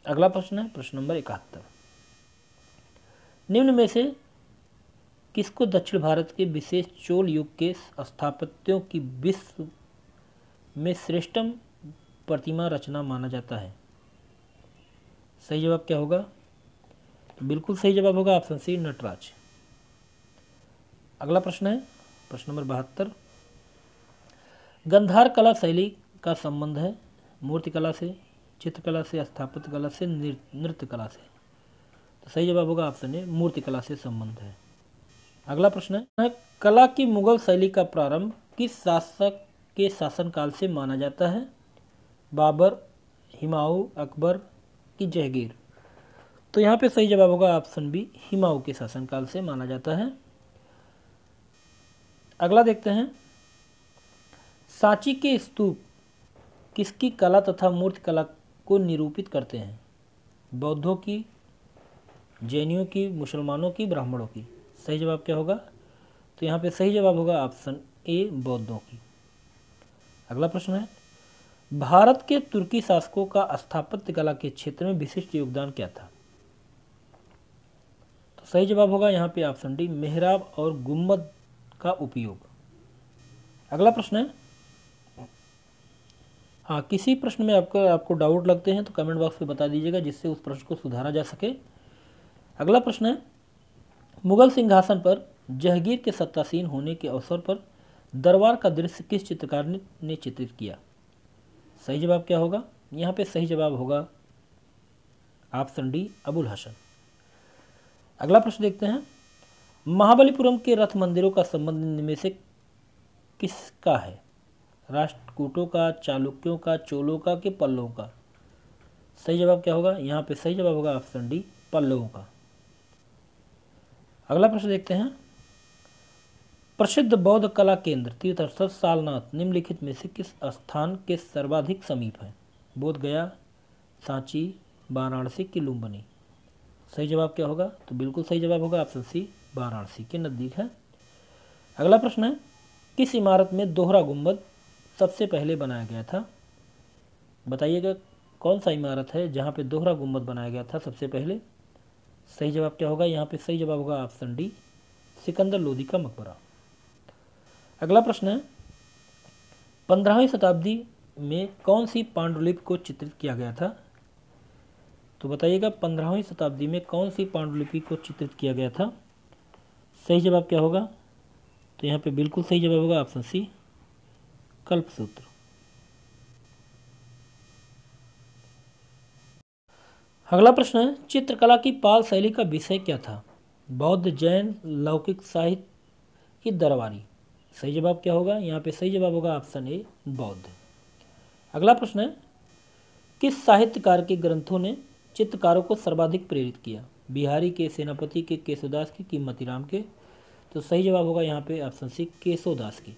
अगला प्रश्न है प्रश्न नंबर 71, निम्न में से किसको दक्षिण भारत के विशेष चोल युग के स्थापत्यों की विश्व में श्रेष्ठतम प्रतिमा रचना माना जाता है? सही जवाब क्या होगा? तो बिल्कुल सही जवाब होगा ऑप्शन सी, नटराज। अगला प्रश्न है प्रश्न नंबर 72, गंधार कला शैली का संबंध है मूर्तिकला से, चित्रकला से, स्थापत्य कला से, नृत्य कला से? तो सही जवाब होगा ऑप्शन ए, मूर्तिकला से संबंध है। अगला प्रश्न है, कला की मुगल शैली का प्रारंभ किस शासक के शासनकाल से माना जाता है? बाबर, हुमायूं, अकबर, कि जहांगीर? तो यहाँ पे सही जवाब होगा ऑप्शन बी, हुमायूं के शासनकाल से माना जाता है। अगला देखते हैं, सांची के स्तूप किसकी कला तथा मूर्ति कला को निरूपित करते हैं? बौद्धों की, जैनियों की, मुसलमानों की, ब्राह्मणों की? सही जवाब क्या होगा? तो यहाँ पे सही जवाब होगा ऑप्शन ए, बौद्धों की। अगला प्रश्न है, भारत के तुर्की शासकों का स्थापत्य कला के क्षेत्र में विशिष्ट योगदान क्या था? तो सही जवाब होगा यहाँ पे ऑप्शन डी, मेहराब और गुम्बद का उपयोग। अगला प्रश्न है, हाँ, किसी प्रश्न में आपको डाउट लगते हैं तो कमेंट बॉक्स में बता दीजिएगा, जिससे उस प्रश्न को सुधारा जा सके। अगला प्रश्न है, मुगल सिंहासन पर जहांगीर के सत्तासीन होने के अवसर पर दरबार का दृश्य किस चित्रकार ने चित्रित किया? सही जवाब क्या होगा? यहाँ पे सही जवाब होगा ऑप्शन डी, अबुल हसन। अगला प्रश्न देखते हैं, महाबलीपुरम के रथ मंदिरों का संबंध इनमें से किसका है? राष्ट्रकूटों का, चालुक्यों का, चोलों का कि पल्लवों का? सही जवाब क्या होगा? यहाँ पे सही जवाब होगा ऑप्शन डी, पल्लवों का। अगला प्रश्न देखते हैं, प्रसिद्ध बौद्ध कला केंद्र तीर्थस्थल सारनाथ निम्नलिखित में से किस स्थान के सर्वाधिक समीप है? बोध गया, सांची, वाराणसी कि लुम्बिनी? सही जवाब क्या होगा? तो बिल्कुल सही जवाब होगा ऑप्शन सी, वाराणसी के नज़दीक है। अगला प्रश्न है, किस इमारत में दोहरा गुंबद सबसे पहले बनाया गया था? बताइएगा कौन सा इमारत है जहाँ पे दोहरा गुंबद बनाया गया था सबसे पहले? सही जवाब क्या होगा? यहाँ पे सही जवाब होगा ऑप्शन डी, सिकंदर लोदी का मकबरा। अगला प्रश्न है, 15वीं शताब्दी में कौन सी पांडुलिपि को चित्रित किया गया था? तो बताइएगा 15वीं शताब्दी में कौन सी पांडुलिपि को चित्रित किया गया था? सही जवाब क्या होगा? तो यहाँ पे बिल्कुल सही जवाब होगा ऑप्शन सी, कल्पसूत्र। अगला प्रश्न है, चित्रकला की पाल शैली का विषय क्या था? बौद्ध, जैन, लौकिक साहित्य की दरबारी? सही जवाब क्या होगा? यहाँ पे सही जवाब होगा ऑप्शन ए, बौद्ध। अगला प्रश्न है, किस साहित्यकार के ग्रंथों ने चित्रकारों को सर्वाधिक प्रेरित किया? बिहारी के, सेनापति के, केशवदास के कि मतीराम के? तो सही जवाब होगा यहाँ पे ऑप्शन सी, केशवदास की।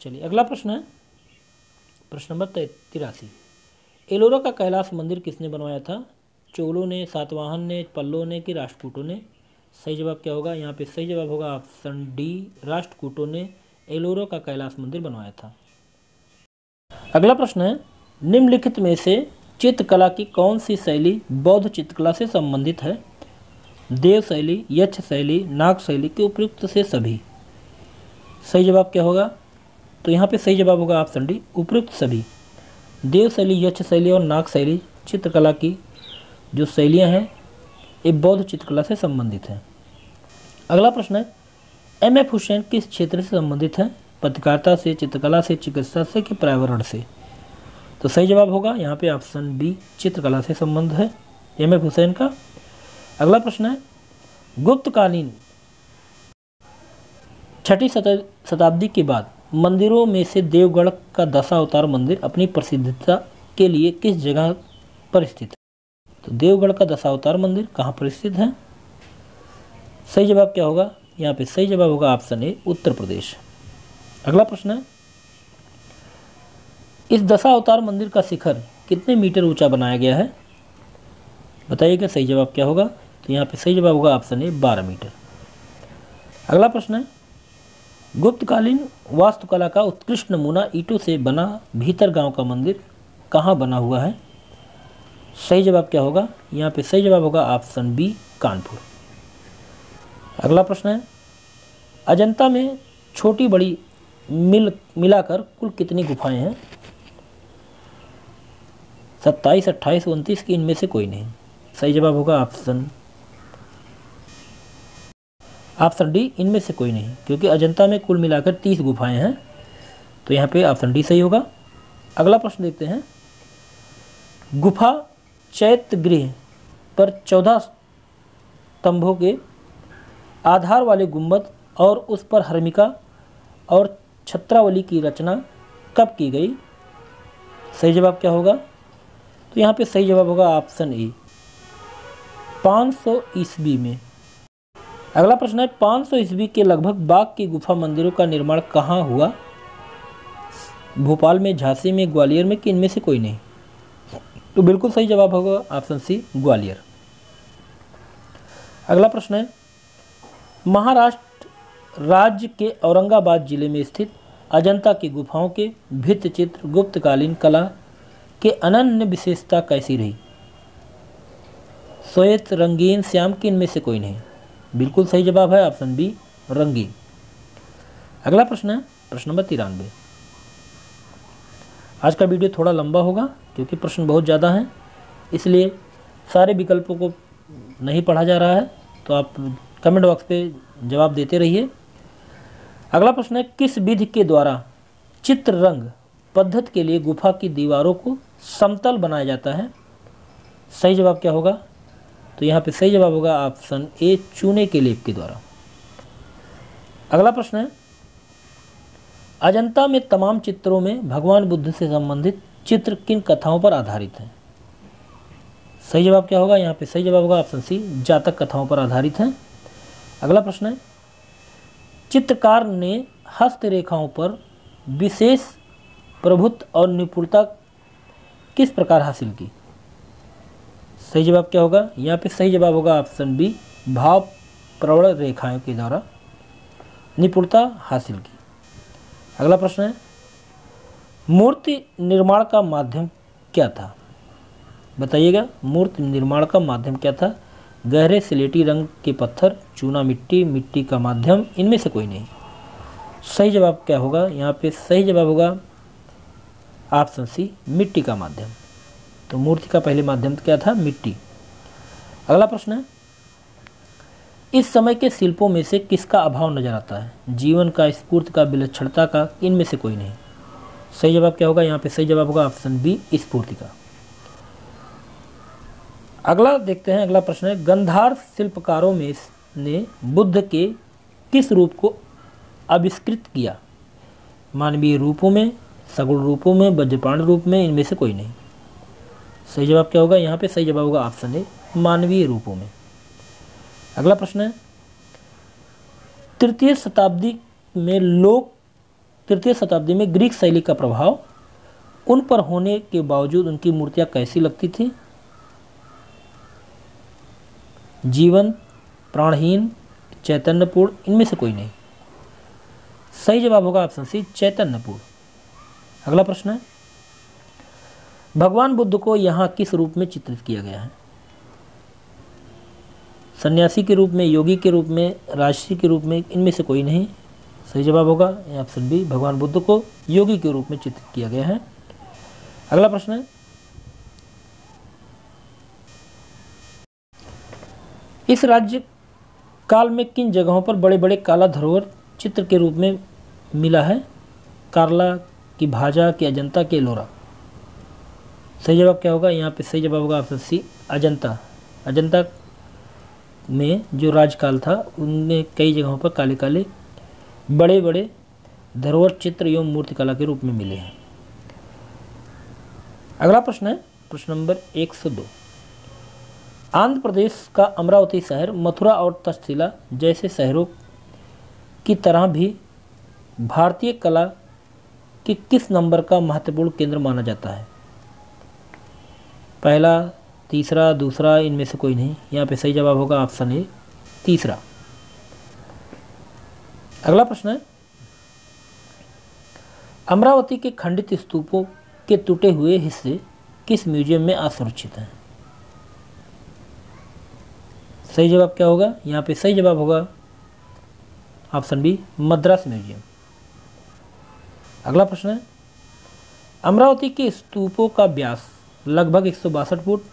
चलिए अगला प्रश्न है, प्रश्न नंबर 83, एलोरा का कैलाश मंदिर किसने बनवाया था? चोलों ने, सातवाहन ने, पल्लवों ने कि राष्ट्रकूटों ने? सही जवाब क्या होगा? यहाँ पे सही जवाब होगा ऑप्शन डी, राष्ट्रकूटों ने एलोरा का कैलाश मंदिर बनवाया था। अगला प्रश्न है, निम्नलिखित में से चित्रकला की कौन सी शैली बौद्ध चित्रकला से संबंधित है? देव शैली, यक्ष शैली, नाग शैली के उपयुक्त से सभी? सही जवाब क्या होगा? तो यहाँ पे सही जवाब होगा ऑप्शन डी, उपयुक्त सभी। देव शैली, यक्ष शैली और नाग शैली चित्रकला की जो शैलियाँ हैं ये बौद्ध चित्रकला से संबंधित हैं। अगला प्रश्न है, एम.एफ. हुसैन किस क्षेत्र से संबंधित हैं? पत्रकारिता से, चित्रकला से, चिकित्सा से कि पर्यावरण से? तो सही जवाब होगा यहाँ पे ऑप्शन बी, चित्रकला से संबंध है एम.एफ. हुसैन का। अगला प्रश्न है, गुप्तकालीन 6वीं शताब्दी के बाद मंदिरों में से देवगढ़ का दशावतार मंदिर अपनी प्रसिद्धता के लिए किस जगह पर स्थित है? तो देवगढ़ का दशावतार मंदिर कहाँ पर स्थित है? सही जवाब क्या होगा? यहाँ पे सही जवाब होगा ऑप्शन ए, उत्तर प्रदेश। अगला प्रश्न है, इस दशावतार मंदिर का शिखर कितने मीटर ऊंचा बनाया गया है? बताइएगा सही जवाब क्या होगा? तो यहाँ पे सही जवाब होगा ऑप्शन ए, 12 मीटर। अगला प्रश्न है, गुप्तकालीन वास्तुकला का उत्कृष्ट नमूना ईंटों से बना भीतर गांव का मंदिर कहाँ बना हुआ है? सही जवाब क्या होगा? यहाँ पे सही जवाब होगा ऑप्शन बी, कानपुर। अगला प्रश्न है, अजंता में छोटी बड़ी मिलाकर कुल कितनी गुफाएं हैं? 27, 28, 29 की इनमें से कोई नहीं। सही जवाब होगा ऑप्शन डी, इनमें से कोई नहीं, क्योंकि अजंता में कुल मिलाकर 30 गुफाएं हैं, तो यहाँ पे ऑप्शन डी सही होगा। अगला प्रश्न देखते हैं, गुफा चैत्य गृह पर 14 स्तंभों के आधार वाले गुंबद और उस पर हर्मिका और छत्रावली की रचना कब की गई? सही जवाब क्या होगा? तो यहाँ पे सही जवाब होगा ऑप्शन ए, 500 ईस्वी में। अगला प्रश्न है, 500 ईस्वी के लगभग बाघ की गुफा मंदिरों का निर्माण कहाँ हुआ? भोपाल में, झांसी में, ग्वालियर में कि इनमें से कोई नहीं? तो बिल्कुल सही जवाब होगा ऑप्शन सी, ग्वालियर। अगला प्रश्न है, महाराष्ट्र राज्य के औरंगाबाद जिले में स्थित अजंता की गुफाओं के भित्ति चित्र गुप्तकालीन कला के अनन्य विशेषता कैसी रही? श्वेत, रंगीन, श्याम की इनमें से कोई नहीं? बिल्कुल सही जवाब है ऑप्शन बी, रंगीन। अगला प्रश्न है, प्रश्न नंबर 93, आज का वीडियो थोड़ा लंबा होगा क्योंकि प्रश्न बहुत ज़्यादा हैं, इसलिए सारे विकल्पों को नहीं पढ़ा जा रहा है, तो आप कमेंट बॉक्स पे जवाब देते रहिए। अगला प्रश्न है, किस विधि के द्वारा चित्र रंग पद्धति के लिए गुफा की दीवारों को समतल बनाया जाता है? सही जवाब क्या होगा? तो यहाँ पे सही जवाब होगा ऑप्शन ए, चूने के लेप के द्वारा। अगला प्रश्न है, अजंता में तमाम चित्रों में भगवान बुद्ध से संबंधित चित्र किन कथाओं पर आधारित हैं? सही जवाब क्या होगा? यहाँ पे सही जवाब होगा ऑप्शन सी, जातक कथाओं पर आधारित हैं। अगला प्रश्न है, चित्रकार ने हस्तरेखाओं पर विशेष प्रभुत्व और निपुणता किस प्रकार हासिल की? सही जवाब क्या होगा? यहाँ पे सही जवाब होगा ऑप्शन बी, भाव प्रवण रेखाओं के द्वारा निपुणता हासिल की। अगला प्रश्न है, मूर्ति निर्माण का माध्यम क्या था? बताइएगा, मूर्ति निर्माण का माध्यम क्या था? गहरे स्लेटी रंग के पत्थर, चूना मिट्टी, मिट्टी का माध्यम, इनमें से कोई नहीं। सही जवाब क्या होगा? यहाँ पे सही जवाब होगा ऑप्शन सी, मिट्टी का माध्यम। तो मूर्ति का पहले माध्यम क्या था? मिट्टी। अगला प्रश्न है, इस समय के शिल्पों में से किसका अभाव नजर आता है? जीवन का, स्फूर्ति का, विलक्षणता का, इनमें से कोई नहीं। सही जवाब क्या होगा? यहाँ पे सही जवाब होगा ऑप्शन बी, स्फूर्ति का। अगला देखते हैं, अगला प्रश्न है, गंधार शिल्पकारों में ने बुद्ध के किस रूप को आविष्कृत किया? मानवीय रूपों में, सगुण रूपों में, वज्रपाण रूप में, इनमें से कोई नहीं। सही जवाब क्या होगा? यहाँ पे सही जवाब होगा ऑप्शन ए, मानवीय रूपों में। अगला प्रश्न है, तृतीय शताब्दी में ग्रीक शैली का प्रभाव उन पर होने के बावजूद उनकी मूर्तियां कैसी लगती थी? जीवन, प्राणहीन, चैतन्यपूर्ण, इनमें से कोई नहीं। सही जवाब होगा ऑप्शन सी, चैतन्यपूर्ण। अगला प्रश्न है, भगवान बुद्ध को यहाँ किस रूप में चित्रित किया गया है? सन्यासी के रूप में, योगी के रूप में, राजसी के रूप में, इनमें से कोई नहीं। सही जवाब होगा ऑप्शन बी, भगवान बुद्ध को योगी के रूप में चित्रित किया गया है। अगला प्रश्न है, इस राज्य काल में किन जगहों पर बड़े बड़े काला धरोहर चित्र के रूप में मिला है? कार्ला की, भाजा की, अजंता के, एलोरा। सही जवाब क्या होगा? यहाँ पे सही जवाब होगा ऑप्शन सी, अजंता। अजंता में जो राजकाल था उनमें कई जगहों पर काले काले बड़े बड़े धरोहर चित्र एवं मूर्तिकला के रूप में मिले हैं। अगला प्रश्न है, प्रश्न नंबर 102, आंध्र प्रदेश का अमरावती शहर मथुरा और तक्षशिला जैसे शहरों की तरह भी भारतीय कला के किस नंबर का महत्वपूर्ण केंद्र माना जाता है? पहला, तीसरा, दूसरा, इनमें से कोई नहीं। यहाँ पे सही जवाब होगा ऑप्शन ए, तीसरा। अगला प्रश्न है, अमरावती के खंडित स्तूपों के टूटे हुए हिस्से किस म्यूजियम में असुरक्षित हैं? सही जवाब क्या होगा? यहाँ पे सही जवाब होगा ऑप्शन बी, मद्रास म्यूजियम। अगला प्रश्न है, अमरावती के स्तूपों का व्यास लगभग 162 फुट,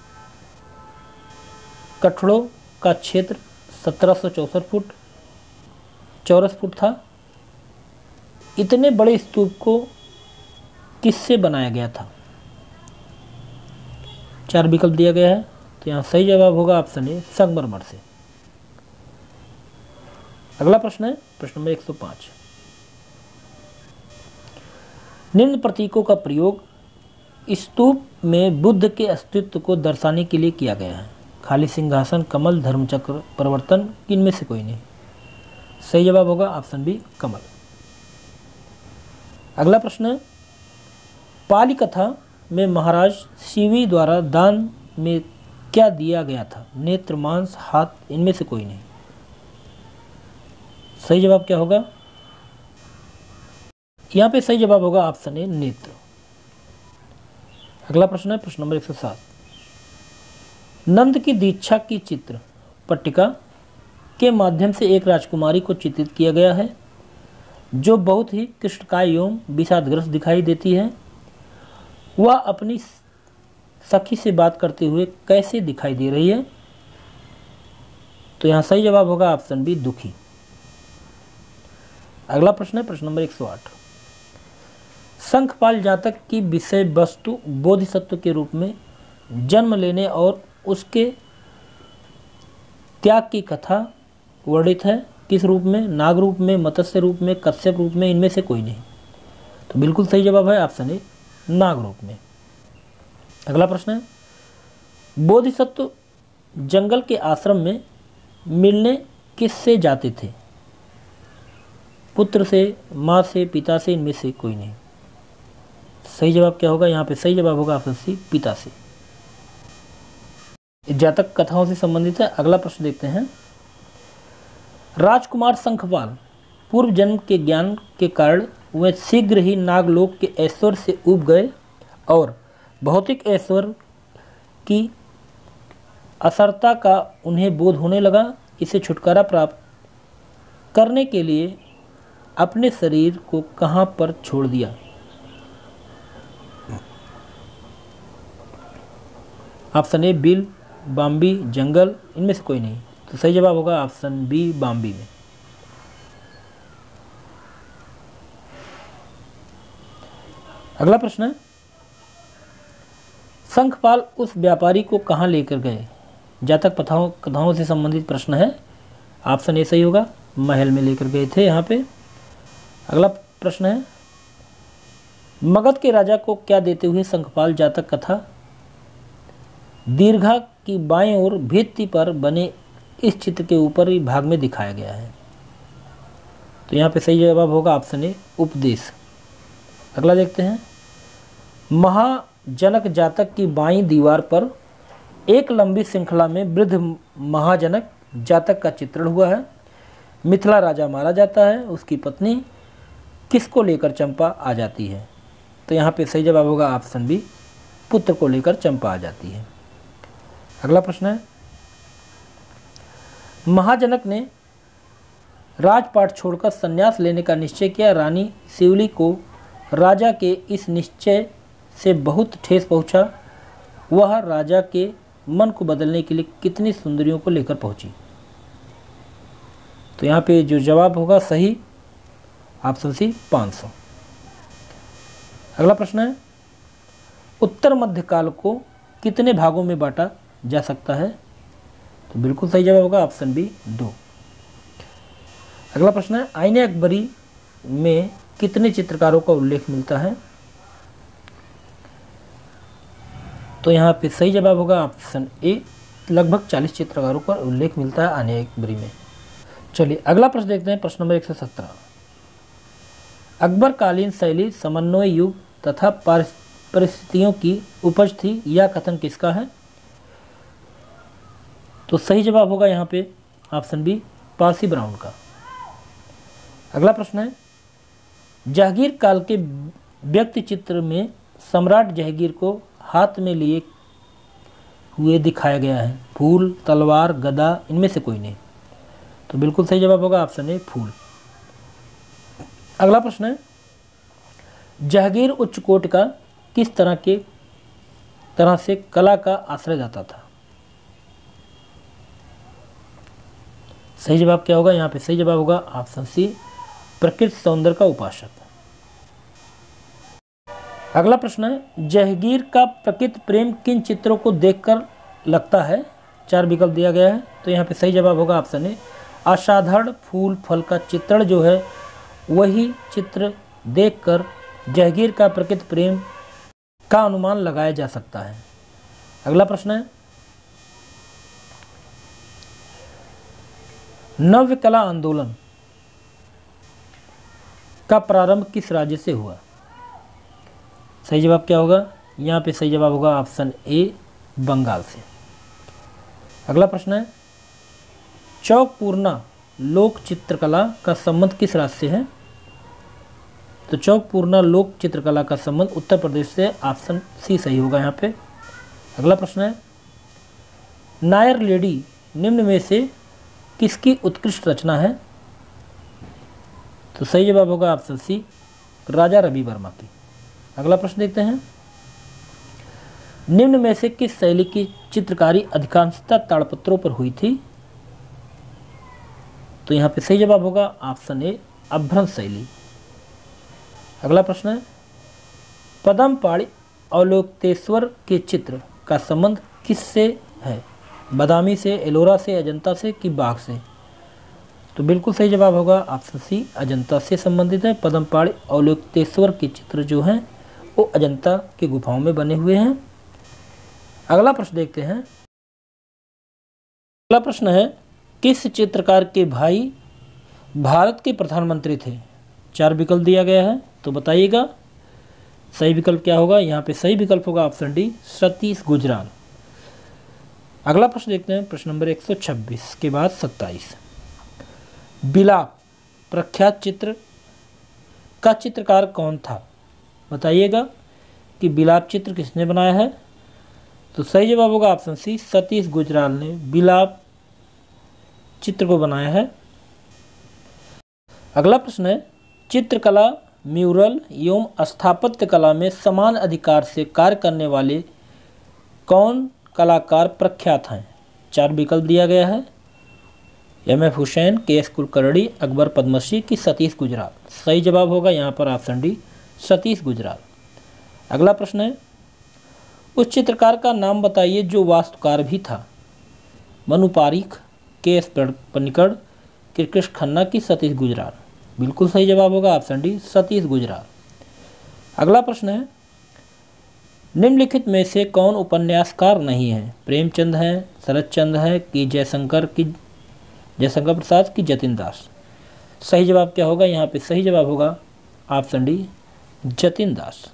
कठड़ों का क्षेत्र 1764 फुट चौरस फुट था। इतने बड़े स्तूप को किससे बनाया गया था? 4 विकल्प दिया गया है, तो यहाँ सही जवाब होगा ऑप्शन ए, संगमरमर से। अगला प्रश्न है, प्रश्न नंबर 105, निम्न प्रतीकों का प्रयोग स्तूप में बुद्ध के अस्तित्व को दर्शाने के लिए किया गया है? खाली सिंहासन, कमल, धर्मचक्र, परिवर्तन, इनमें से कोई नहीं। सही जवाब होगा ऑप्शन बी, कमल। अगला प्रश्न है, पाली कथा में महाराज शिवी द्वारा दान में क्या दिया गया था? नेत्र, मांस, हाथ, इनमें से कोई नहीं। सही जवाब क्या होगा? यहाँ पे सही जवाब होगा ऑप्शन ए, नेत्र। अगला प्रश्न है, प्रश्न नंबर 107, नंद की दीक्षा की चित्र पट्टिका के माध्यम से एक राजकुमारी को चित्रित किया गया है जो बहुत ही कृष्णकाय एवं विषादग्रस्त दिखाई देती है। वह अपनी सखी से बात करते हुए कैसे दिखाई दे रही है? तो यहाँ सही जवाब होगा ऑप्शन बी, दुखी। अगला प्रश्न है प्रश्न नंबर 108। शंखपाल जातक की विषय वस्तु बोधिसत्व के रूप में जन्म लेने और उसके त्याग की कथा वर्णित है। किस रूप में? नाग रूप में, मत्स्य रूप में, कश्यप रूप में, इनमें से कोई नहीं। तो बिल्कुल सही जवाब है ऑप्शन ए, नाग रूप में। अगला प्रश्न है, बोधिसत्व जंगल के आश्रम में मिलने किससे जाते थे? पुत्र से, माँ से, पिता से, इनमें से कोई नहीं। सही जवाब क्या होगा? यहाँ पे सही जवाब होगा ऑप्शन सी, पिता से। जातक कथाओं से संबंधित है। अगला प्रश्न देखते हैं। राजकुमार शंखपाल पूर्व जन्म के ज्ञान के कारण वे शीघ्र ही नागलोक के ऐश्वर्य से उब गए और भौतिक ऐश्वर्य की असरता का उन्हें बोध होने लगा। इसे छुटकारा प्राप्त करने के लिए अपने शरीर को कहाँ पर छोड़ दिया? ऑप्शन ए, बिल, बाम्बी, जंगल, इनमें से कोई नहीं। तो सही जवाब होगा ऑप्शन बी, बाम्बी में। अगला प्रश्न है, शंखपाल उस व्यापारी को कहाँ लेकर गए? जातक कथाओं से संबंधित प्रश्न है। ऑप्शन ए सही होगा, महल में लेकर गए थे यहाँ पे। अगला प्रश्न है, मगध के राजा को क्या देते हुए शंखपाल जातक कथा दीर्घा की बाईं ओर भित्ति पर बने इस चित्र के ऊपरी भाग में दिखाया गया है? तो यहाँ पे सही जवाब होगा ऑप्शन ए, उपदेश। अगला देखते हैं, महाजनक जातक की बाईं दीवार पर एक लंबी श्रृंखला में वृद्ध महाजनक जातक का चित्रण हुआ है। मिथिला राजा मारा जाता है, उसकी पत्नी किसको लेकर चंपा आ जाती है? तो यहाँ पे सही जवाब होगा ऑप्शन बी, पुत्र को लेकर चंपा आ जाती है। अगला प्रश्न है, महाजनक ने राजपाट छोड़कर संन्यास लेने का निश्चय किया। रानी शिवली को राजा के इस निश्चय से बहुत ठेस पहुंचा। वह राजा के मन को बदलने के लिए कितनी सुंदरियों को लेकर पहुंची? तो यहाँ पे जो जवाब होगा सही ऑप्शन सी, 500। अगला प्रश्न है, उत्तर मध्यकाल को कितने भागों में बांटा जा सकता है? तो बिल्कुल सही जवाब होगा ऑप्शन बी, 2। अगला प्रश्न है, आईने अकबरी में कितने चित्रकारों का उल्लेख मिलता है? तो यहाँ पे सही जवाब होगा ऑप्शन ए, लगभग 40 चित्रकारों का उल्लेख मिलता है आईने अकबरी में। चलिए अगला प्रश्न देखते हैं, प्रश्न नंबर 117। अकबरकालीन शैली समन्वय युग तथा परिस्थितियों की उपज थी, यह कथन किसका है? तो सही जवाब होगा यहाँ पे ऑप्शन बी, पारसी ब्राउन का। अगला प्रश्न है, जहांगीर काल के व्यक्ति चित्र में सम्राट जहांगीर को हाथ में लिए हुए दिखाया गया है। फूल, तलवार, गदा, इनमें से कोई नहीं। तो बिल्कुल सही जवाब होगा ऑप्शन ए, फूल। अगला प्रश्न है, जहांगीर उच्च कोट का किस तरह से कला का आश्रय जाता था? सही जवाब क्या होगा? यहाँ पे सही जवाब होगा ऑप्शन सी, प्रकृति सौंदर्य का उपासक। अगला प्रश्न है, जहांगीर का प्रकृति प्रेम किन चित्रों को देखकर लगता है? 4 विकल्प दिया गया है। तो यहाँ पे सही जवाब होगा ऑप्शन ए, असाधारण फूल फल का चित्रण जो है वही चित्र देखकर जहांगीर का प्रकृति प्रेम का अनुमान लगाया जा सकता है। अगला प्रश्न है, नव्य कला आंदोलन का प्रारंभ किस राज्य से हुआ? सही जवाब क्या होगा? यहाँ पे सही जवाब होगा ऑप्शन ए, बंगाल से। अगला प्रश्न है, चौकपूर्णा लोक चित्रकला का संबंध किस राज्य से है? तो चौकपूर्णा लोक चित्रकला का संबंध उत्तर प्रदेश से। ऑप्शन सी सही होगा यहाँ पे। अगला प्रश्न है, नायर लेडी निम्न में से किसकी उत्कृष्ट रचना है? तो सही जवाब होगा ऑप्शन सी, राजा रवि वर्मा की। अगला प्रश्न देखते हैं, निम्न में से किस शैली की चित्रकारी अधिकांशतः ताड़पत्रों पर हुई थी? तो यहाँ पे सही जवाब होगा ऑप्शन ए, अभ्रंश शैली। अगला प्रश्न है, पद्मपाणि अवलोकितेश्वर के चित्र का संबंध किससे है? बादामी से, एलोरा से, अजंता से कि बाघ से? तो बिल्कुल सही जवाब होगा ऑप्शन सी, अजंता से संबंधित है। पद्मपाणि अवलोकितेश्वर के चित्र जो हैं वो अजंता की गुफाओं में बने हुए हैं। अगला प्रश्न देखते हैं। अगला प्रश्न है, किस चित्रकार के भाई भारत के प्रधानमंत्री थे? 4 विकल्प दिया गया है, तो बताइएगा सही विकल्प क्या होगा। यहाँ पे सही विकल्प होगा ऑप्शन डी, सतीश गुजराल। अगला प्रश्न देखते हैं, प्रश्न नंबर 126 के बाद 27। बिलाप प्रख्यात चित्र का चित्रकार कौन था? बताइएगा कि बिलाप चित्र किसने बनाया है। तो सही जवाब होगा ऑप्शन सी, सतीश गुजराल ने बिलाप चित्र को बनाया है। अगला प्रश्न है, चित्रकला, म्यूरल एवं स्थापत्य कला में समान अधिकार से कार्य करने वाले कौन कलाकार प्रख्यात हैं? 4 विकल्प दिया गया है, एम.एफ. हुसैन, के.एस. कुलकर्णी, अकबर पद्मश्री की सतीश गुजराल। सही जवाब होगा यहाँ पर ऑप्शन डी, सतीश गुजराल। अगला प्रश्न है, उस चित्रकार का नाम बताइए जो वास्तुकार भी था। मनु पारीख, के.एस. पनिकर, कृष्ण खन्ना की सतीश गुजराल। बिल्कुल सही जवाब होगा ऑप्शन डी, सतीश गुजराल। अगला प्रश्न है, निम्नलिखित में से कौन उपन्यासकार नहीं है? प्रेमचंद हैं, शरतचंद हैं कि जयशंकर प्रसाद की जतिन दास? सही जवाब क्या होगा? यहाँ पे सही जवाब होगा ऑप्शन डी, जतिन दास।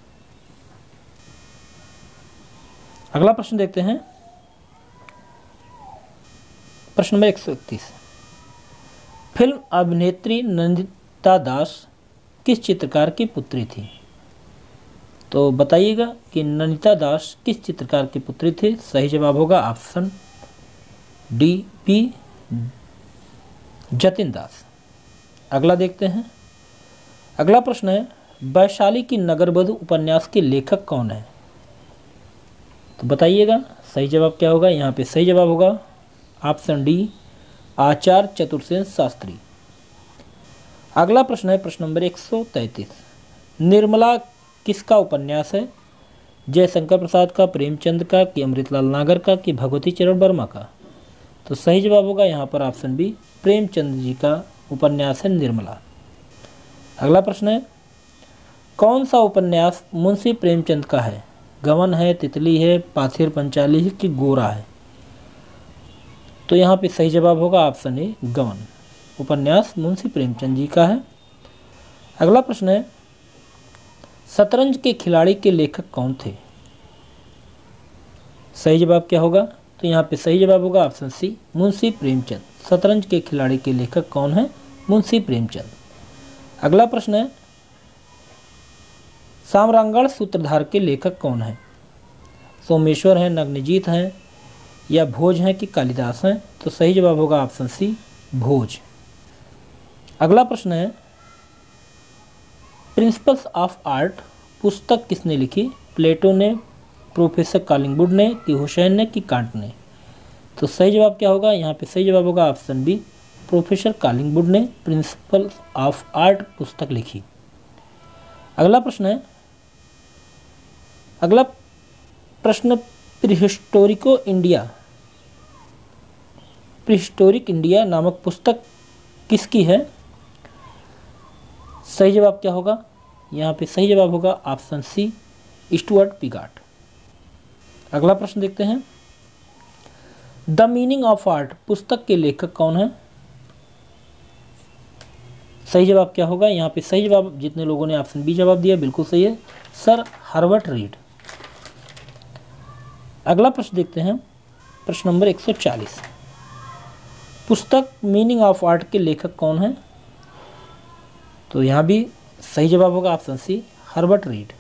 अगला प्रश्न देखते हैं, प्रश्न नंबर 131। फिल्म अभिनेत्री नंदिता दास किस चित्रकार की पुत्री थी? तो बताइएगा कि नंदिता दास किस चित्रकार की पुत्री थी। सही जवाब होगा ऑप्शन डी, पी जतिन दास। अगला देखते हैं। अगला प्रश्न है, वैशाली की नगरवधु उपन्यास के लेखक कौन है? तो बताइएगा सही जवाब क्या होगा। यहाँ पे सही जवाब होगा ऑप्शन डी, आचार्य चतुर्सेन शास्त्री। अगला प्रश्न है, प्रश्न नंबर 133। निर्मला किसका उपन्यास है? जयशंकर प्रसाद का, प्रेमचंद का कि अमृतलाल नागर का कि भगवती चरण वर्मा का? तो सही जवाब होगा यहाँ पर ऑप्शन बी, प्रेमचंद जी का उपन्यास है निर्मला। अगला प्रश्न है, कौन सा उपन्यास मुंशी प्रेमचंद का है? गवन है, तितली है, पाथेर पंचाली है कि गोरा है? तो यहाँ पे सही जवाब होगा ऑप्शन ए, गवन। उपन्यास मुंशी प्रेमचंद जी का है। अगला प्रश्न है, शतरंज के खिलाड़ी के लेखक कौन थे? सही जवाब क्या होगा? तो यहाँ पे सही जवाब होगा ऑप्शन सी, मुंशी प्रेमचंद। शतरंज के खिलाड़ी के लेखक कौन है? मुंशी प्रेमचंद। अगला प्रश्न है, साम्रांगण सूत्रधार के लेखक कौन है? सोमेश्वर हैं, नग्नजीत हैं या भोज हैं कि कालिदास हैं? तो सही जवाब होगा ऑप्शन सी, भोज। अगला प्रश्न है, प्रिंसिपल्स ऑफ आर्ट पुस्तक किसने लिखी? प्लेटो ने, प्रोफेसर कॉलिंगवुड ने कि हुसैन ने कि कांट ने? तो सही जवाब क्या होगा? यहाँ पे सही जवाब होगा ऑप्शन बी, प्रोफेसर कॉलिंगवुड ने प्रिंसिपल ऑफ आर्ट पुस्तक लिखी। अगला प्रश्न है, अगला प्रश्न, प्रीहिस्टोरिक इंडिया नामक पुस्तक किसकी है? सही जवाब क्या होगा? यहाँ पे सही जवाब होगा ऑप्शन सी, स्टुअर्ट पिगाट। अगला प्रश्न देखते हैं, द मीनिंग ऑफ आर्ट पुस्तक के लेखक कौन है? सही जवाब क्या होगा? यहाँ पे सही जवाब जितने लोगों ने ऑप्शन बी जवाब दिया बिल्कुल सही है, सर हर्बर्ट रीड। अगला प्रश्न देखते हैं, प्रश्न नंबर 140। पुस्तक मीनिंग ऑफ आर्ट के लेखक कौन है? तो यहाँ भी सही जवाब होगा ऑप्शन सी, हर्बर्ट रीड।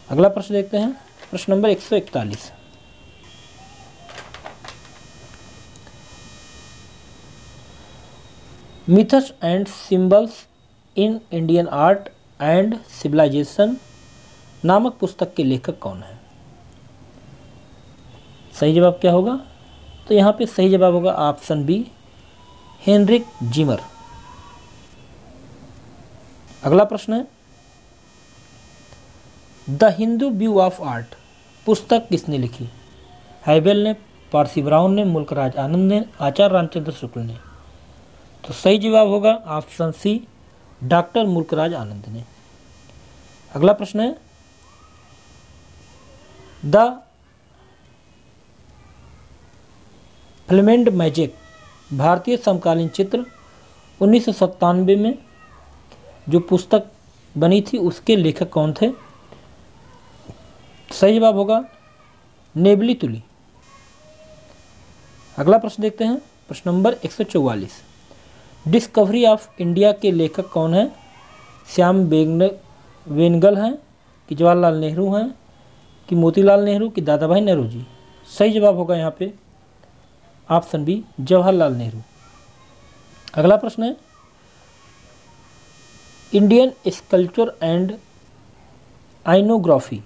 अगला प्रश्न देखते हैं, प्रश्न नंबर 141। Myths and symbols in Indian art and civilization नामक पुस्तक के लेखक कौन है? सही जवाब क्या होगा? तो यहाँ पे सही जवाब होगा ऑप्शन बी, हेनरिक जिमर। अगला प्रश्न है, the Hindu view of art पुस्तक किसने लिखी? हैवेल ने, पारसी ब्राउन ने, मुल्कराज आनंद ने, आचार्य रामचंद्र शुक्ल ने। तो सही जवाब होगा ऑप्शन सी, डॉक्टर मुल्कराज आनंद ने। अगला प्रश्न है, द फिल्मेंड मैजिक भारतीय समकालीन चित्र 1997 में जो पुस्तक बनी थी उसके लेखक कौन थे? सही जवाब होगा नेबली तुली। अगला प्रश्न देखते हैं, प्रश्न नंबर 144, डिस्कवरी ऑफ इंडिया के लेखक कौन है? श्याम बेनेगल हैं कि जवाहरलाल नेहरू हैं कि मोतीलाल नेहरू कि दादा भाई नौरोजी? सही जवाब होगा यहाँ पे ऑप्शन बी, जवाहरलाल नेहरू। अगला प्रश्न है, इंडियन स्कल्पचर एंड आइनकोग्राफी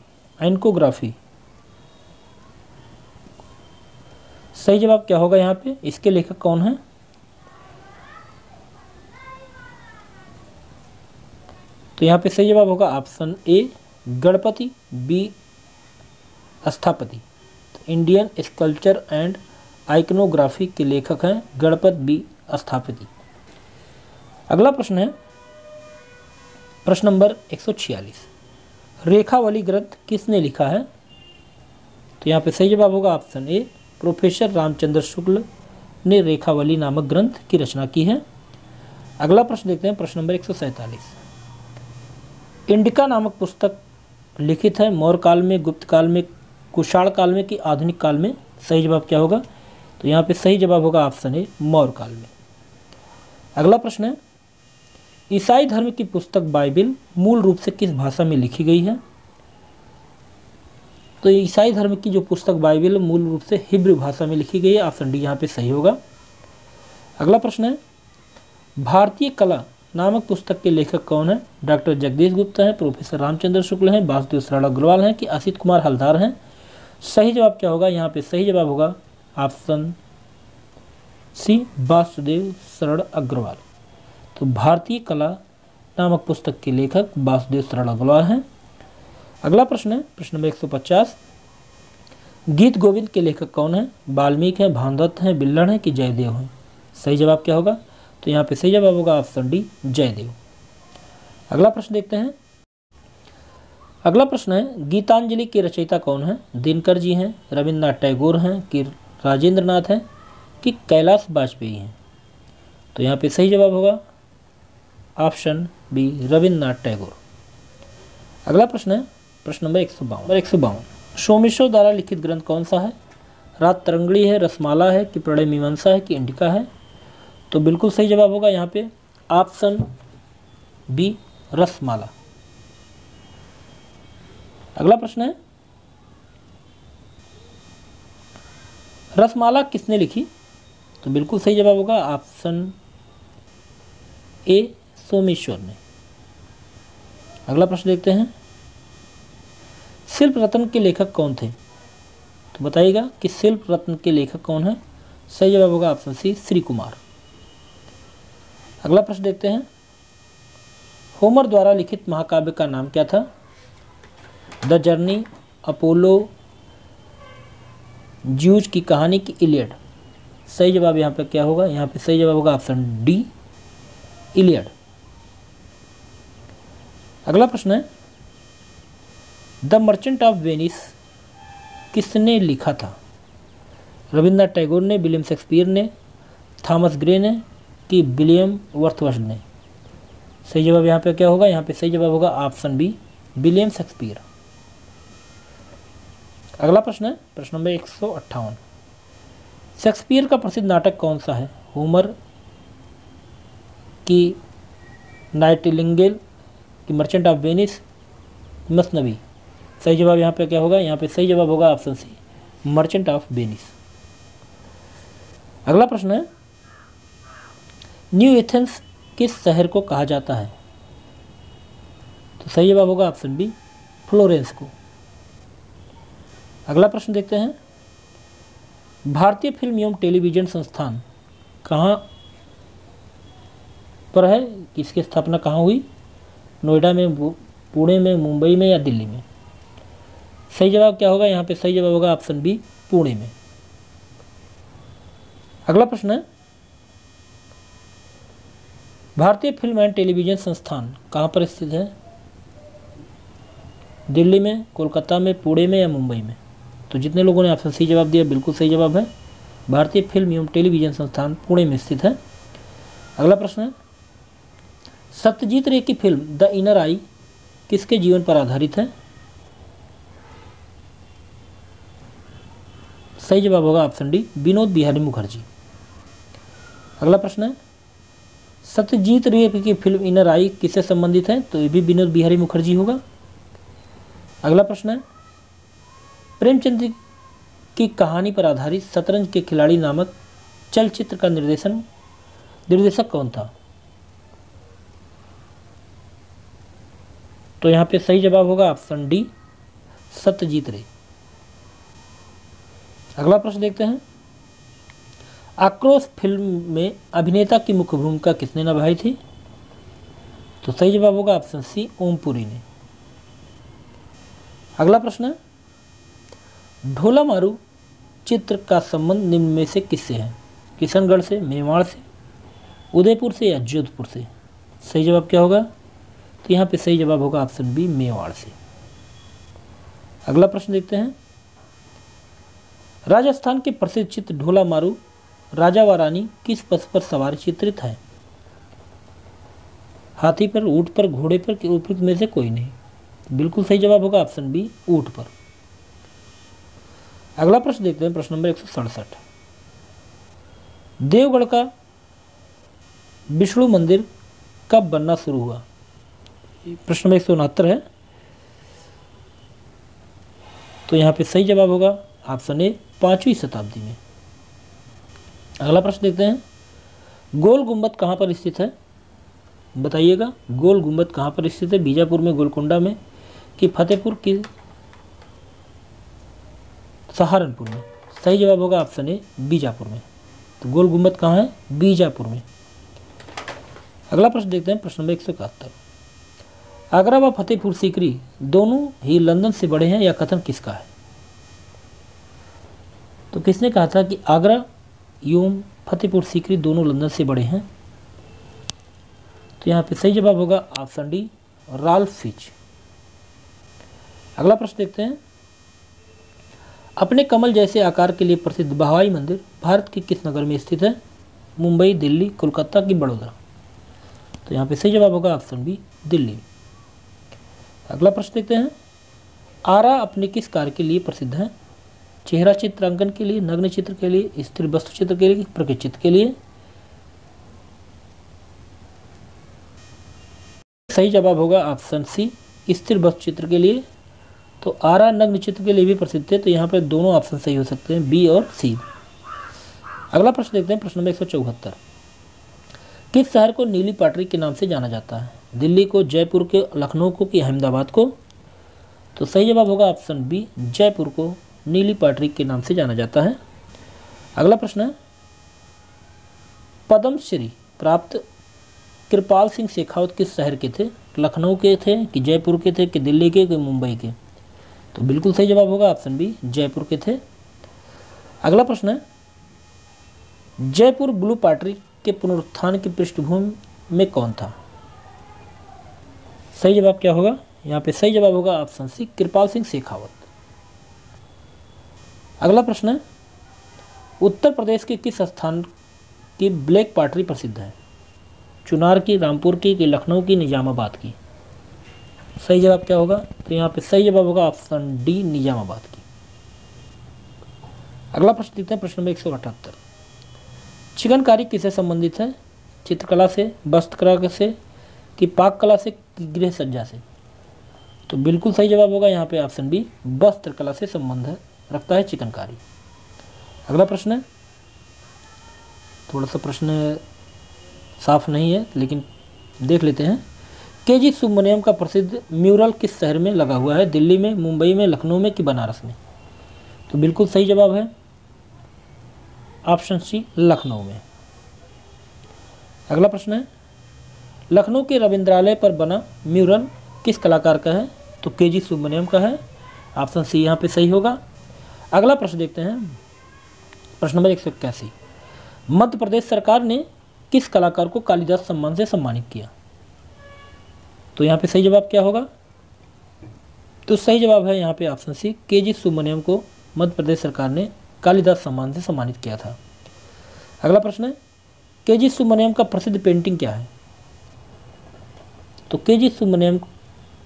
सही जवाब क्या होगा यहाँ पे? इसके लेखक कौन हैं? तो यहाँ पे सही जवाब होगा ऑप्शन ए, गणपति, बी स्थापति। तो इंडियन स्कल्पचर एंड आइकनोग्राफी के लेखक हैं गणपत बी स्थापति। अगला प्रश्न है, प्रश्न नंबर 146, रेखावली ग्रंथ किसने लिखा है? तो यहाँ पे सही जवाब होगा option A, professor Ramchandra Shukla ने रेखावली नामक ग्रंथ की रचना की है। अगला प्रश्न देखते हैं, प्रश्न नंबर 147, इंडिका नामक पुस्तक लिखित है मौर्य काल में, गुप्त काल में, कुषाण काल में कि आधुनिक काल में? सही जवाब क्या होगा? तो यहाँ पे सही जवाब होगा ऑप्शन ए, मौर्य काल में। अगला प्रश्न है, ईसाई धर्म की पुस्तक बाइबिल मूल रूप से किस भाषा में लिखी गई है? तो ईसाई धर्म की जो पुस्तक बाइबिल मूल रूप से हिब्रू भाषा में लिखी गई है, ऑप्शन डी यहाँ पे सही होगा। अगला प्रश्न है, भारतीय कला नामक पुस्तक के लेखक कौन है? डॉक्टर जगदीश गुप्ता हैं, प्रोफेसर रामचंद्र शुक्ल हैं, वासुदेव सरल अग्रवाल हैं कि असित कुमार हलदार हैं? सही जवाब क्या होगा? यहाँ पे सही जवाब होगा ऑप्शन सी, वासुदेव सरल अग्रवाल। तो भारतीय कला नामक पुस्तक के लेखक वासुदेव सरल अग्रवाल हैं। अगला प्रश्न है, प्रश्न नंबर 150, गीत गोविंद के लेखक कौन है? वाल्मीकि हैं, भानदत्त हैं, बिल्लड़ हैं कि जयदेव हैं? सही जवाब क्या होगा? तो यहाँ पे सही जवाब होगा ऑप्शन डी, जयदेव। अगला प्रश्न देखते हैं, अगला प्रश्न है, गीतांजलि के रचयिता कौन है? दिनकर जी हैं, रविन्द्रनाथ टैगोर हैं कि राजेंद्र नाथ हैं कि कैलाश वाजपेयी हैं? तो यहाँ पे सही जवाब होगा ऑप्शन बी, रविन्द्रनाथ टैगोर। अगला प्रश्न है, प्रश्न नंबर 152, सोमेश्वर द्वारा लिखित ग्रंथ कौन सा है? रात तरंगड़ी है, रसमाला है कि प्रणय मीमांसा है कि इंडिका है? तो बिल्कुल सही जवाब होगा यहाँ पे ऑप्शन बी, रसमाला। अगला प्रश्न है, रसमाला किसने लिखी? तो बिल्कुल सही जवाब होगा ऑप्शन ए, सोमेश्वर ने। अगला प्रश्न देखते हैं, शिल्प रत्न के लेखक कौन थे? तो बताइएगा कि शिल्प रत्न के लेखक कौन है? सही जवाब होगा ऑप्शन सी, श्री कुमार। अगला प्रश्न देखते हैं, होमर द्वारा लिखित महाकाव्य का नाम क्या था? द जर्नी, अपोलो, ज्यूज की कहानी की इलियड? सही जवाब यहाँ पे क्या होगा? यहाँ पे सही जवाब होगा ऑप्शन डी, इलियड। अगला प्रश्न है, द मर्चेंट ऑफ वेनिस किसने लिखा था? रविन्द्रनाथ टैगोर ने, विलियम शेक्सपियर ने, थॉमस ग्रे ने कि विलियम वर्dsworth ने? सही जवाब यहाँ पे क्या होगा? यहाँ पे सही जवाब होगा ऑप्शन बी, विलियम शेक्सपियर। अगला प्रश्न है, प्रश्न नंबर 158, शेक्सपियर का प्रसिद्ध नाटक कौन सा है? होमर की नाइटिंगेल कि मर्चेंट ऑफ वेनिस, मसनवी? सही जवाब यहाँ पे क्या होगा? यहाँ पे सही जवाब होगा option C, merchant of Venice. अगला प्रश्न है, न्यू एथेंस किस शहर को कहा जाता है? तो सही जवाब होगा ऑप्शन बी, फ्लोरेंस को। अगला प्रश्न देखते हैं, भारतीय फिल्म एवं टेलीविज़न संस्थान कहाँ पर है? इसकी स्थापना कहाँ हुई? नोएडा में, पुणे में, मुंबई में या दिल्ली में? सही जवाब क्या होगा? यहाँ पे सही जवाब होगा ऑप्शन बी, पुणे में। अगला प्रश्न है, भारतीय फिल्म एंड टेलीविज़न संस्थान कहाँ पर स्थित है? दिल्ली में, कोलकाता में, पुणे में या मुंबई में? तो जितने लोगों ने ऑप्शन सी जवाब दिया बिल्कुल सही जवाब है। भारतीय फिल्म एवं टेलीविज़न संस्थान पुणे में स्थित है। अगला प्रश्न है, सत्यजीत रे की फिल्म द इनर आई किसके जीवन पर आधारित है? सही जवाब होगा ऑप्शन डी, विनोद बिहारी मुखर्जी। अगला प्रश्न है, सत्यजीत रे की फिल्म इनर आई किससे संबंधित है? तो ये भी विनोद बिहारी मुखर्जी होगा। अगला प्रश्न है, प्रेमचंद की कहानी पर आधारित शतरंज के खिलाड़ी नामक चलचित्र का निर्देशक कौन था? तो यहाँ पे सही जवाब होगा ऑप्शन डी, सत्यजीत रे। अगला प्रश्न देखते हैं, आक्रोश फिल्म में अभिनेता की मुख्य भूमिका किसने निभाई थी? तो सही जवाब होगा ऑप्शन सी, ओम पुरी ने। अगला प्रश्न है, ढोला मारू चित्र का संबंध निम्न में से किससे है? किशनगढ़ से, मेवाड़ से, उदयपुर से या जोधपुर से? सही जवाब क्या होगा? तो यहाँ पे सही जवाब होगा ऑप्शन बी, मेवाड़ से। अगला प्रश्न देखते हैं, राजस्थान के प्रसिद्ध चित्र ढोला मारू राजा व रानी किस पशु पर सवार चित्रित है? हाथी पर, ऊंट पर, घोड़े पर कि उपयुक्त में से कोई नहीं? बिल्कुल सही जवाब होगा ऑप्शन बी, ऊंट पर। अगला प्रश्न देखते हैं, प्रश्न नंबर 167, देवगढ़ का विष्णु मंदिर कब बनना शुरू हुआ? प्रश्न नंबर 169 है। तो यहाँ पे सही जवाब होगा ऑप्शन ए, 5वीं शताब्दी में। अगला प्रश्न देखते हैं, गोल गुंबद कहाँ पर स्थित है? बताइएगा, गोल गुंबद कहाँ पर स्थित है? बीजापुर में, गोलकुंडा में कि फतेहपुर की सहारनपुर में? सही जवाब होगा ऑप्शन ए, बीजापुर में। तो गोल गुंबद कहाँ है? बीजापुर में। अगला प्रश्न देखते हैं, प्रश्न नंबर 171, आगरा व फतेहपुर सीकरी दोनों ही लंदन से बड़े हैं, यह कथन किसका है? तो किसने कहा था कि आगरा एवं फतेहपुर सीकरी दोनों लंदन से बड़े हैं? तो यहाँ पे सही जवाब होगा ऑप्शन डी, राल्फ फिच। अगला प्रश्न देखते हैं, अपने कमल जैसे आकार के लिए प्रसिद्ध बहवाई मंदिर भारत के किस नगर में स्थित है? मुंबई, दिल्ली, कोलकाता की बड़ौदा? तो यहाँ पे सही जवाब होगा ऑप्शन बी, दिल्ली। अगला प्रश्न देखते हैं, आरा अपने किस कार्य के लिए प्रसिद्ध है? चेहरा चित्रांकन के लिए, नग्न चित्र के लिए, स्त्री वस्तु चित्र के लिए, प्रकृति चित्र के लिए? सही जवाब होगा ऑप्शन सी, स्त्री वस्तु चित्र के लिए। तो आरा नग्न चित्र के लिए भी प्रसिद्ध है। तो यहाँ पे दोनों ऑप्शन सही हो सकते हैं, बी और सी। अगला प्रश्न देखते हैं, प्रश्न नंबर 174, किस शहर को नीली पाटरी के नाम से जाना जाता है? दिल्ली को, जयपुर के, लखनऊ को कि अहमदाबाद को? तो सही जवाब होगा ऑप्शन बी, जयपुर को नीली पाटरी के नाम से जाना जाता है। अगला प्रश्न है, पद्मश्री प्राप्त कृपाल सिंह शेखावत किस शहर के थे? लखनऊ के थे कि जयपुर के थे कि दिल्ली के कि मुंबई के? तो बिल्कुल सही जवाब होगा ऑप्शन बी, जयपुर के थे। अगला प्रश्न है, जयपुर ब्लू पार्टी के पुनरुत्थान की पृष्ठभूमि में कौन था? सही जवाब क्या होगा? यहाँ पे सही जवाब होगा ऑप्शन सी, कृपाल सिंह शेखावत। अगला प्रश्न है, उत्तर प्रदेश के किस स्थान की ब्लैक पार्टी प्रसिद्ध है? चुनार की, रामपुर की कि लखनऊ की, निजामाबाद की? सही जवाब क्या होगा? तो यहाँ पे सही जवाब होगा ऑप्शन डी, निजामाबाद की। अगला प्रश्न देखते हैं, प्रश्न नंबर 178, चिकनकारी किससे संबंधित है? चित्रकला से, वस्त्रकला से कि पाक कला से कि गृह सज्जा से? तो बिल्कुल सही जवाब होगा यहाँ पे ऑप्शन बी, वस्त्रकला से संबंध रखता है चिकनकारी। अगला प्रश्न है, थोड़ा सा प्रश्न साफ नहीं है लेकिन देख लेते हैं, के.जी. सुब्रमण्यम का प्रसिद्ध म्यूरल किस शहर में लगा हुआ है? दिल्ली में, मुंबई में, लखनऊ में कि बनारस में? तो बिल्कुल सही जवाब है ऑप्शन सी लखनऊ में। अगला प्रश्न है, लखनऊ के रविंद्रालय पर बना म्यूरल किस कलाकार का है? तो के.जी. सुब्रमण्यम का है। ऑप्शन सी यहाँ पे सही होगा। अगला प्रश्न देखते हैं, प्रश्न नंबर 181, मध्य प्रदेश सरकार ने किस कलाकार को कालिदास सम्मान से सम्मानित किया? तो यहाँ पे सही जवाब क्या होगा? तो सही जवाब है यहाँ पे ऑप्शन सी, के.जी. सुब्रमण्यम को मध्य प्रदेश सरकार ने कालिदास सम्मान से सम्मानित किया था। अगला प्रश्न है, के.जी. सुब्रमण्यम का प्रसिद्ध पेंटिंग क्या है? तो के.जी. सुब्रमण्यम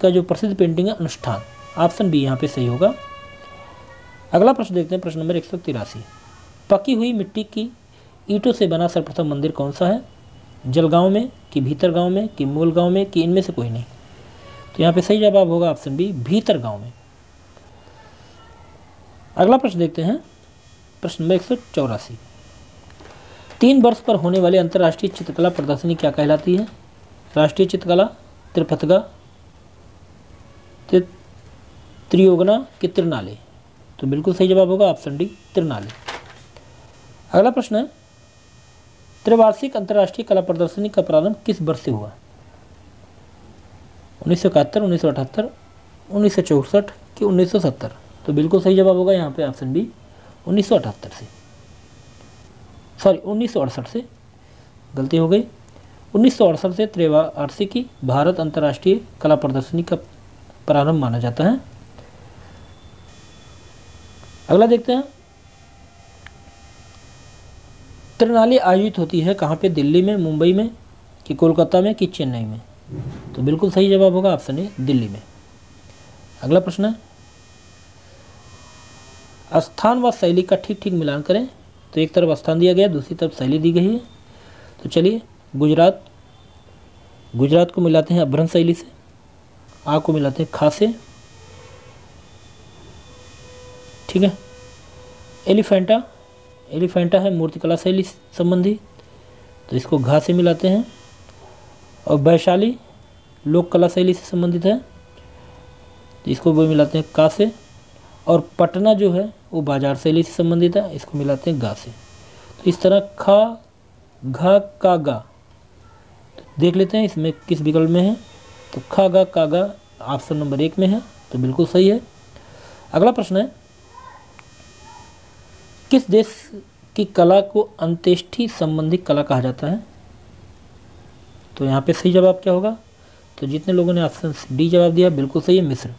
का जो प्रसिद्ध पेंटिंग है अनुष्ठान। ऑप्शन बी यहाँ पे सही होगा। अगला प्रश्न देखते हैं, प्रश्न नंबर 183, पकी हुई मिट्टी की ईंटों से बना सर्वप्रथम मंदिर कौन सा है? जलगांव में कि भीतर गांव में कि मूल गांव में कि इनमें से कोई नहीं? तो यहाँ पे सही जवाब होगा ऑप्शन बी, भीतर गांव में। अगला प्रश्न देखते हैं, प्रश्न नंबर 184, 3 वर्ष पर होने वाली अंतर्राष्ट्रीय चित्रकला प्रदर्शनी क्या कहलाती है? राष्ट्रीय चित्रकला, त्रिपथगा, त्रियोगना कि त्रिनाले? तो बिल्कुल सही जवाब होगा ऑप्शन डी, त्रिनाले। अगला प्रश्न है, त्रिवार्षिक अंतर्राष्ट्रीय कला प्रदर्शनी का प्रारंभ किस वर्ष से हुआ? 1971, 1978, 1964 कि 1970? तो बिल्कुल सही जवाब होगा यहाँ पे ऑप्शन बी, 1978 से, सॉरी 1968 से, गलती हो गई। 1968 से त्रिवार्षिकी भारत अंतर्राष्ट्रीय कला प्रदर्शनी का प्रारंभ माना जाता है। अगला देखते हैं, त्रिनाली आयोजित होती है कहाँ पे? दिल्ली में, मुंबई में कि कोलकाता में कि चेन्नई में? तो बिल्कुल सही जवाब होगा ऑप्शन ए, दिल्ली में। अगला प्रश्न है, स्थान व शैली का ठीक ठीक मिलान करें। तो एक तरफ स्थान दिया गया, दूसरी तरफ शैली दी गई है। तो चलिए, गुजरात को मिलाते हैं अभ्रंश शैली से, आ को मिलाते हैं खा से, ठीक है। एलिफेंटा है मूर्तिकला शैली संबंधी, तो इसको घा से मिलाते हैं। और वैशाली लोक कला शैली से संबंधित है, तो इसको वो मिलाते हैं का से। और पटना जो है वो बाजार शैली से संबंधित है, इसको मिलाते हैं गा से। तो इस तरह खा, घा, का, गा। तो देख लेते हैं इसमें किस विकल्प में है। तो खा, गा, का, गा ऑप्शन नंबर 1 में है, तो बिल्कुल सही है। अगला प्रश्न है, किस देश की कला को अंत्येष्टि संबंधी कला कहा जाता है? तो यहाँ पे सही जवाब क्या होगा? तो जितने लोगों ने ऑप्शन डी जवाब दिया बिल्कुल सही है, मिस्र।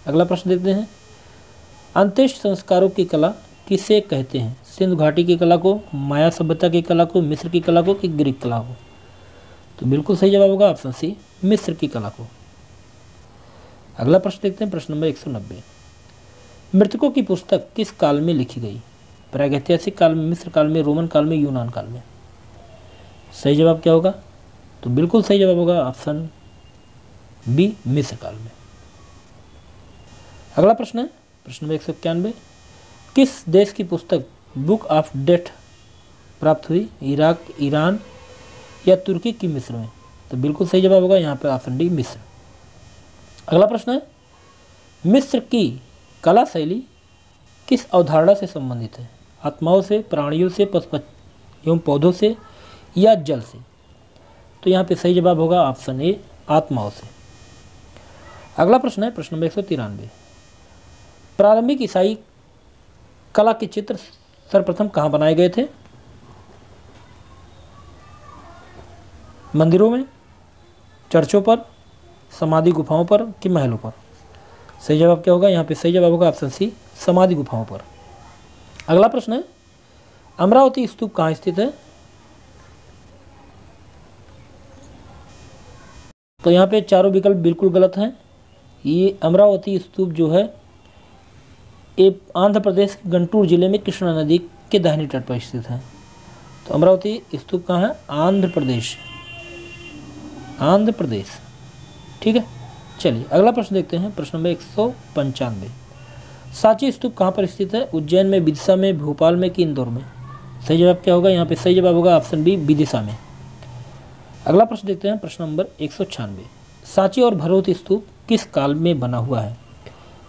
अगला प्रश्न देखते हैं, अंत्येष्टि संस्कारों की कला किसे कहते हैं? सिंधु घाटी की कला को, माया सभ्यता की कला को, मिस्र की कला को कि ग्रीक कला को? तो बिल्कुल सही जवाब होगा ऑप्शन सी, मिस्र की कला को। अगला प्रश्न देखते हैं, प्रश्न नंबर 190, मृतकों की पुस्तक किस काल में लिखी गई? प्रागैतिहासिक काल में, मिस्र काल में, रोमन काल में, यूनान काल में? सही जवाब क्या होगा? तो बिल्कुल सही जवाब होगा ऑप्शन बी, मिस्र काल में। अगला प्रश्न है, प्रश्न नंबर 191, किस देश की पुस्तक बुक ऑफ डेथ प्राप्त हुई? इराक, ईरान या तुर्की की मिस्र में? तो बिल्कुल सही जवाब होगा यहाँ पर ऑप्शन डी, मिस्र। अगला प्रश्न है, मिस्र की कला शैली किस अवधारणा से संबंधित है? आत्माओं से, प्राणियों से, पशु एवं पौधों से या जल से? तो यहाँ पे सही जवाब होगा ऑप्शन ए, आत्माओं से। अगला प्रश्न है, प्रश्न नंबर 193, प्रारंभिक ईसाई कला के चित्र सर्वप्रथम कहाँ बनाए गए थे? मंदिरों में, चर्चों पर, समाधि गुफाओं पर कि महलों पर? सही जवाब क्या होगा? यहाँ पे सही जवाब होगा ऑप्शन सी, समाधि गुफाओं पर। अगला प्रश्न है, अमरावती स्तूप कहाँ स्थित है? तो यहाँ पे चारों विकल्प बिल्कुल गलत हैं। ये अमरावती स्तूप जो है ये आंध्र प्रदेश के गुंटूर जिले में कृष्णा नदी के दाहिने तट पर स्थित है। तो अमरावती स्तूप कहाँ है? आंध्र प्रदेश, ठीक है। चलिए अगला प्रश्न देखते हैं, प्रश्न नंबर 195, सांची स्तूप कहाँ पर स्थित है? उज्जैन में, विदिशा में, भोपाल में कि इंदौर में? सही जवाब क्या होगा? यहाँ पे सही जवाब होगा ऑप्शन बी, विदिशा में। अगला प्रश्न देखते हैं, प्रश्न नंबर 196, सांची और भरहुत स्तूप किस काल में बना हुआ है?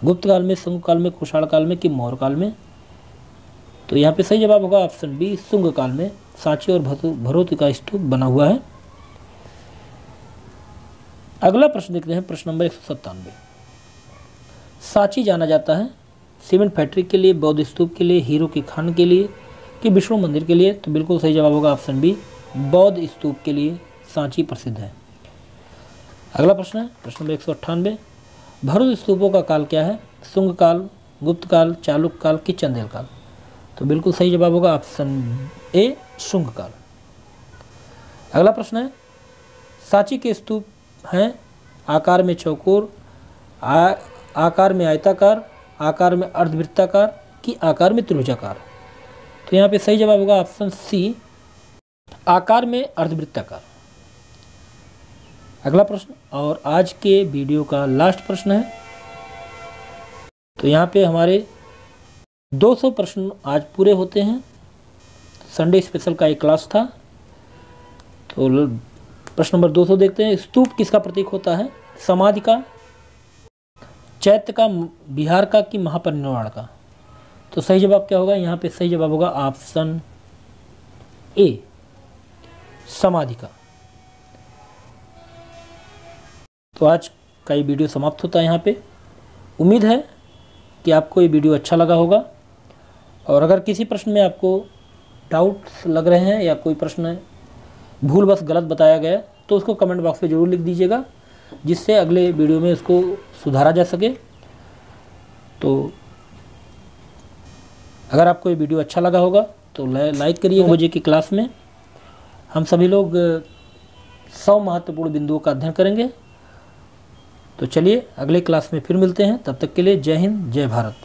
गुप्त काल में, संग काल में, कुषाण काल में कि मौर्य काल में? तो यहाँ पे सही जवाब होगा ऑप्शन बी, शुंग काल में सांची और भरोती का स्तूप बना हुआ है। अगला प्रश्न देखते हैं, प्रश्न नंबर 197। सांची जाना जाता है सीमेंट फैक्ट्री के लिए, बौद्ध स्तूप के लिए, हीरो की खान के लिए कि विष्णु मंदिर के लिए? तो बिल्कुल सही जवाब होगा ऑप्शन बी, बौद्ध स्तूप के लिए सांची प्रसिद्ध है। अगला प्रश्न है प्रश्न नंबर 198। भरूच स्तूपों का काल क्या है? शुंग काल, गुप्त काल, चालुक्य काल कि चंदेल काल? तो बिल्कुल सही जवाब होगा ऑप्शन ए, शुंग काल। अगला प्रश्न है, सांची के स्तूप हैं आकार में चौकोर, आकार में आयताकार, आकार में अर्धवृत्ताकार कि आकार में त्रिभुजाकार? तो यहाँ पे सही जवाब होगा ऑप्शन सी, आकार में अर्धवृत्ताकार। अगला प्रश्न और आज के वीडियो का लास्ट प्रश्न है। तो यहाँ पे हमारे 200 प्रश्न आज पूरे होते हैं। संडे स्पेशल का एक क्लास था। तो प्रश्न नंबर 200 देखते हैं। स्तूप किसका प्रतीक होता है? समाधि का, चैत्य का, बिहार का कि महापरिनिर्वाण का? तो सही जवाब क्या होगा? यहाँ पे सही जवाब होगा ऑप्शन ए, समाधि का। तो आज का ये वीडियो समाप्त होता है यहाँ पे। उम्मीद है कि आपको ये वीडियो अच्छा लगा होगा, और अगर किसी प्रश्न में आपको डाउट्स लग रहे हैं या कोई प्रश्न भूल बस गलत बताया गया तो उसको कमेंट बॉक्स में ज़रूर लिख दीजिएगा, जिससे अगले वीडियो में उसको सुधारा जा सके। तो अगर आपको ये वीडियो अच्छा लगा होगा तो लाइक करिए। 9 बजे की क्लास में हम सभी लोग 100 महत्वपूर्ण बिंदुओं का अध्ययन करेंगे। तो चलिए अगले क्लास में फिर मिलते हैं, तब तक के लिए जय हिंद, जय भारत।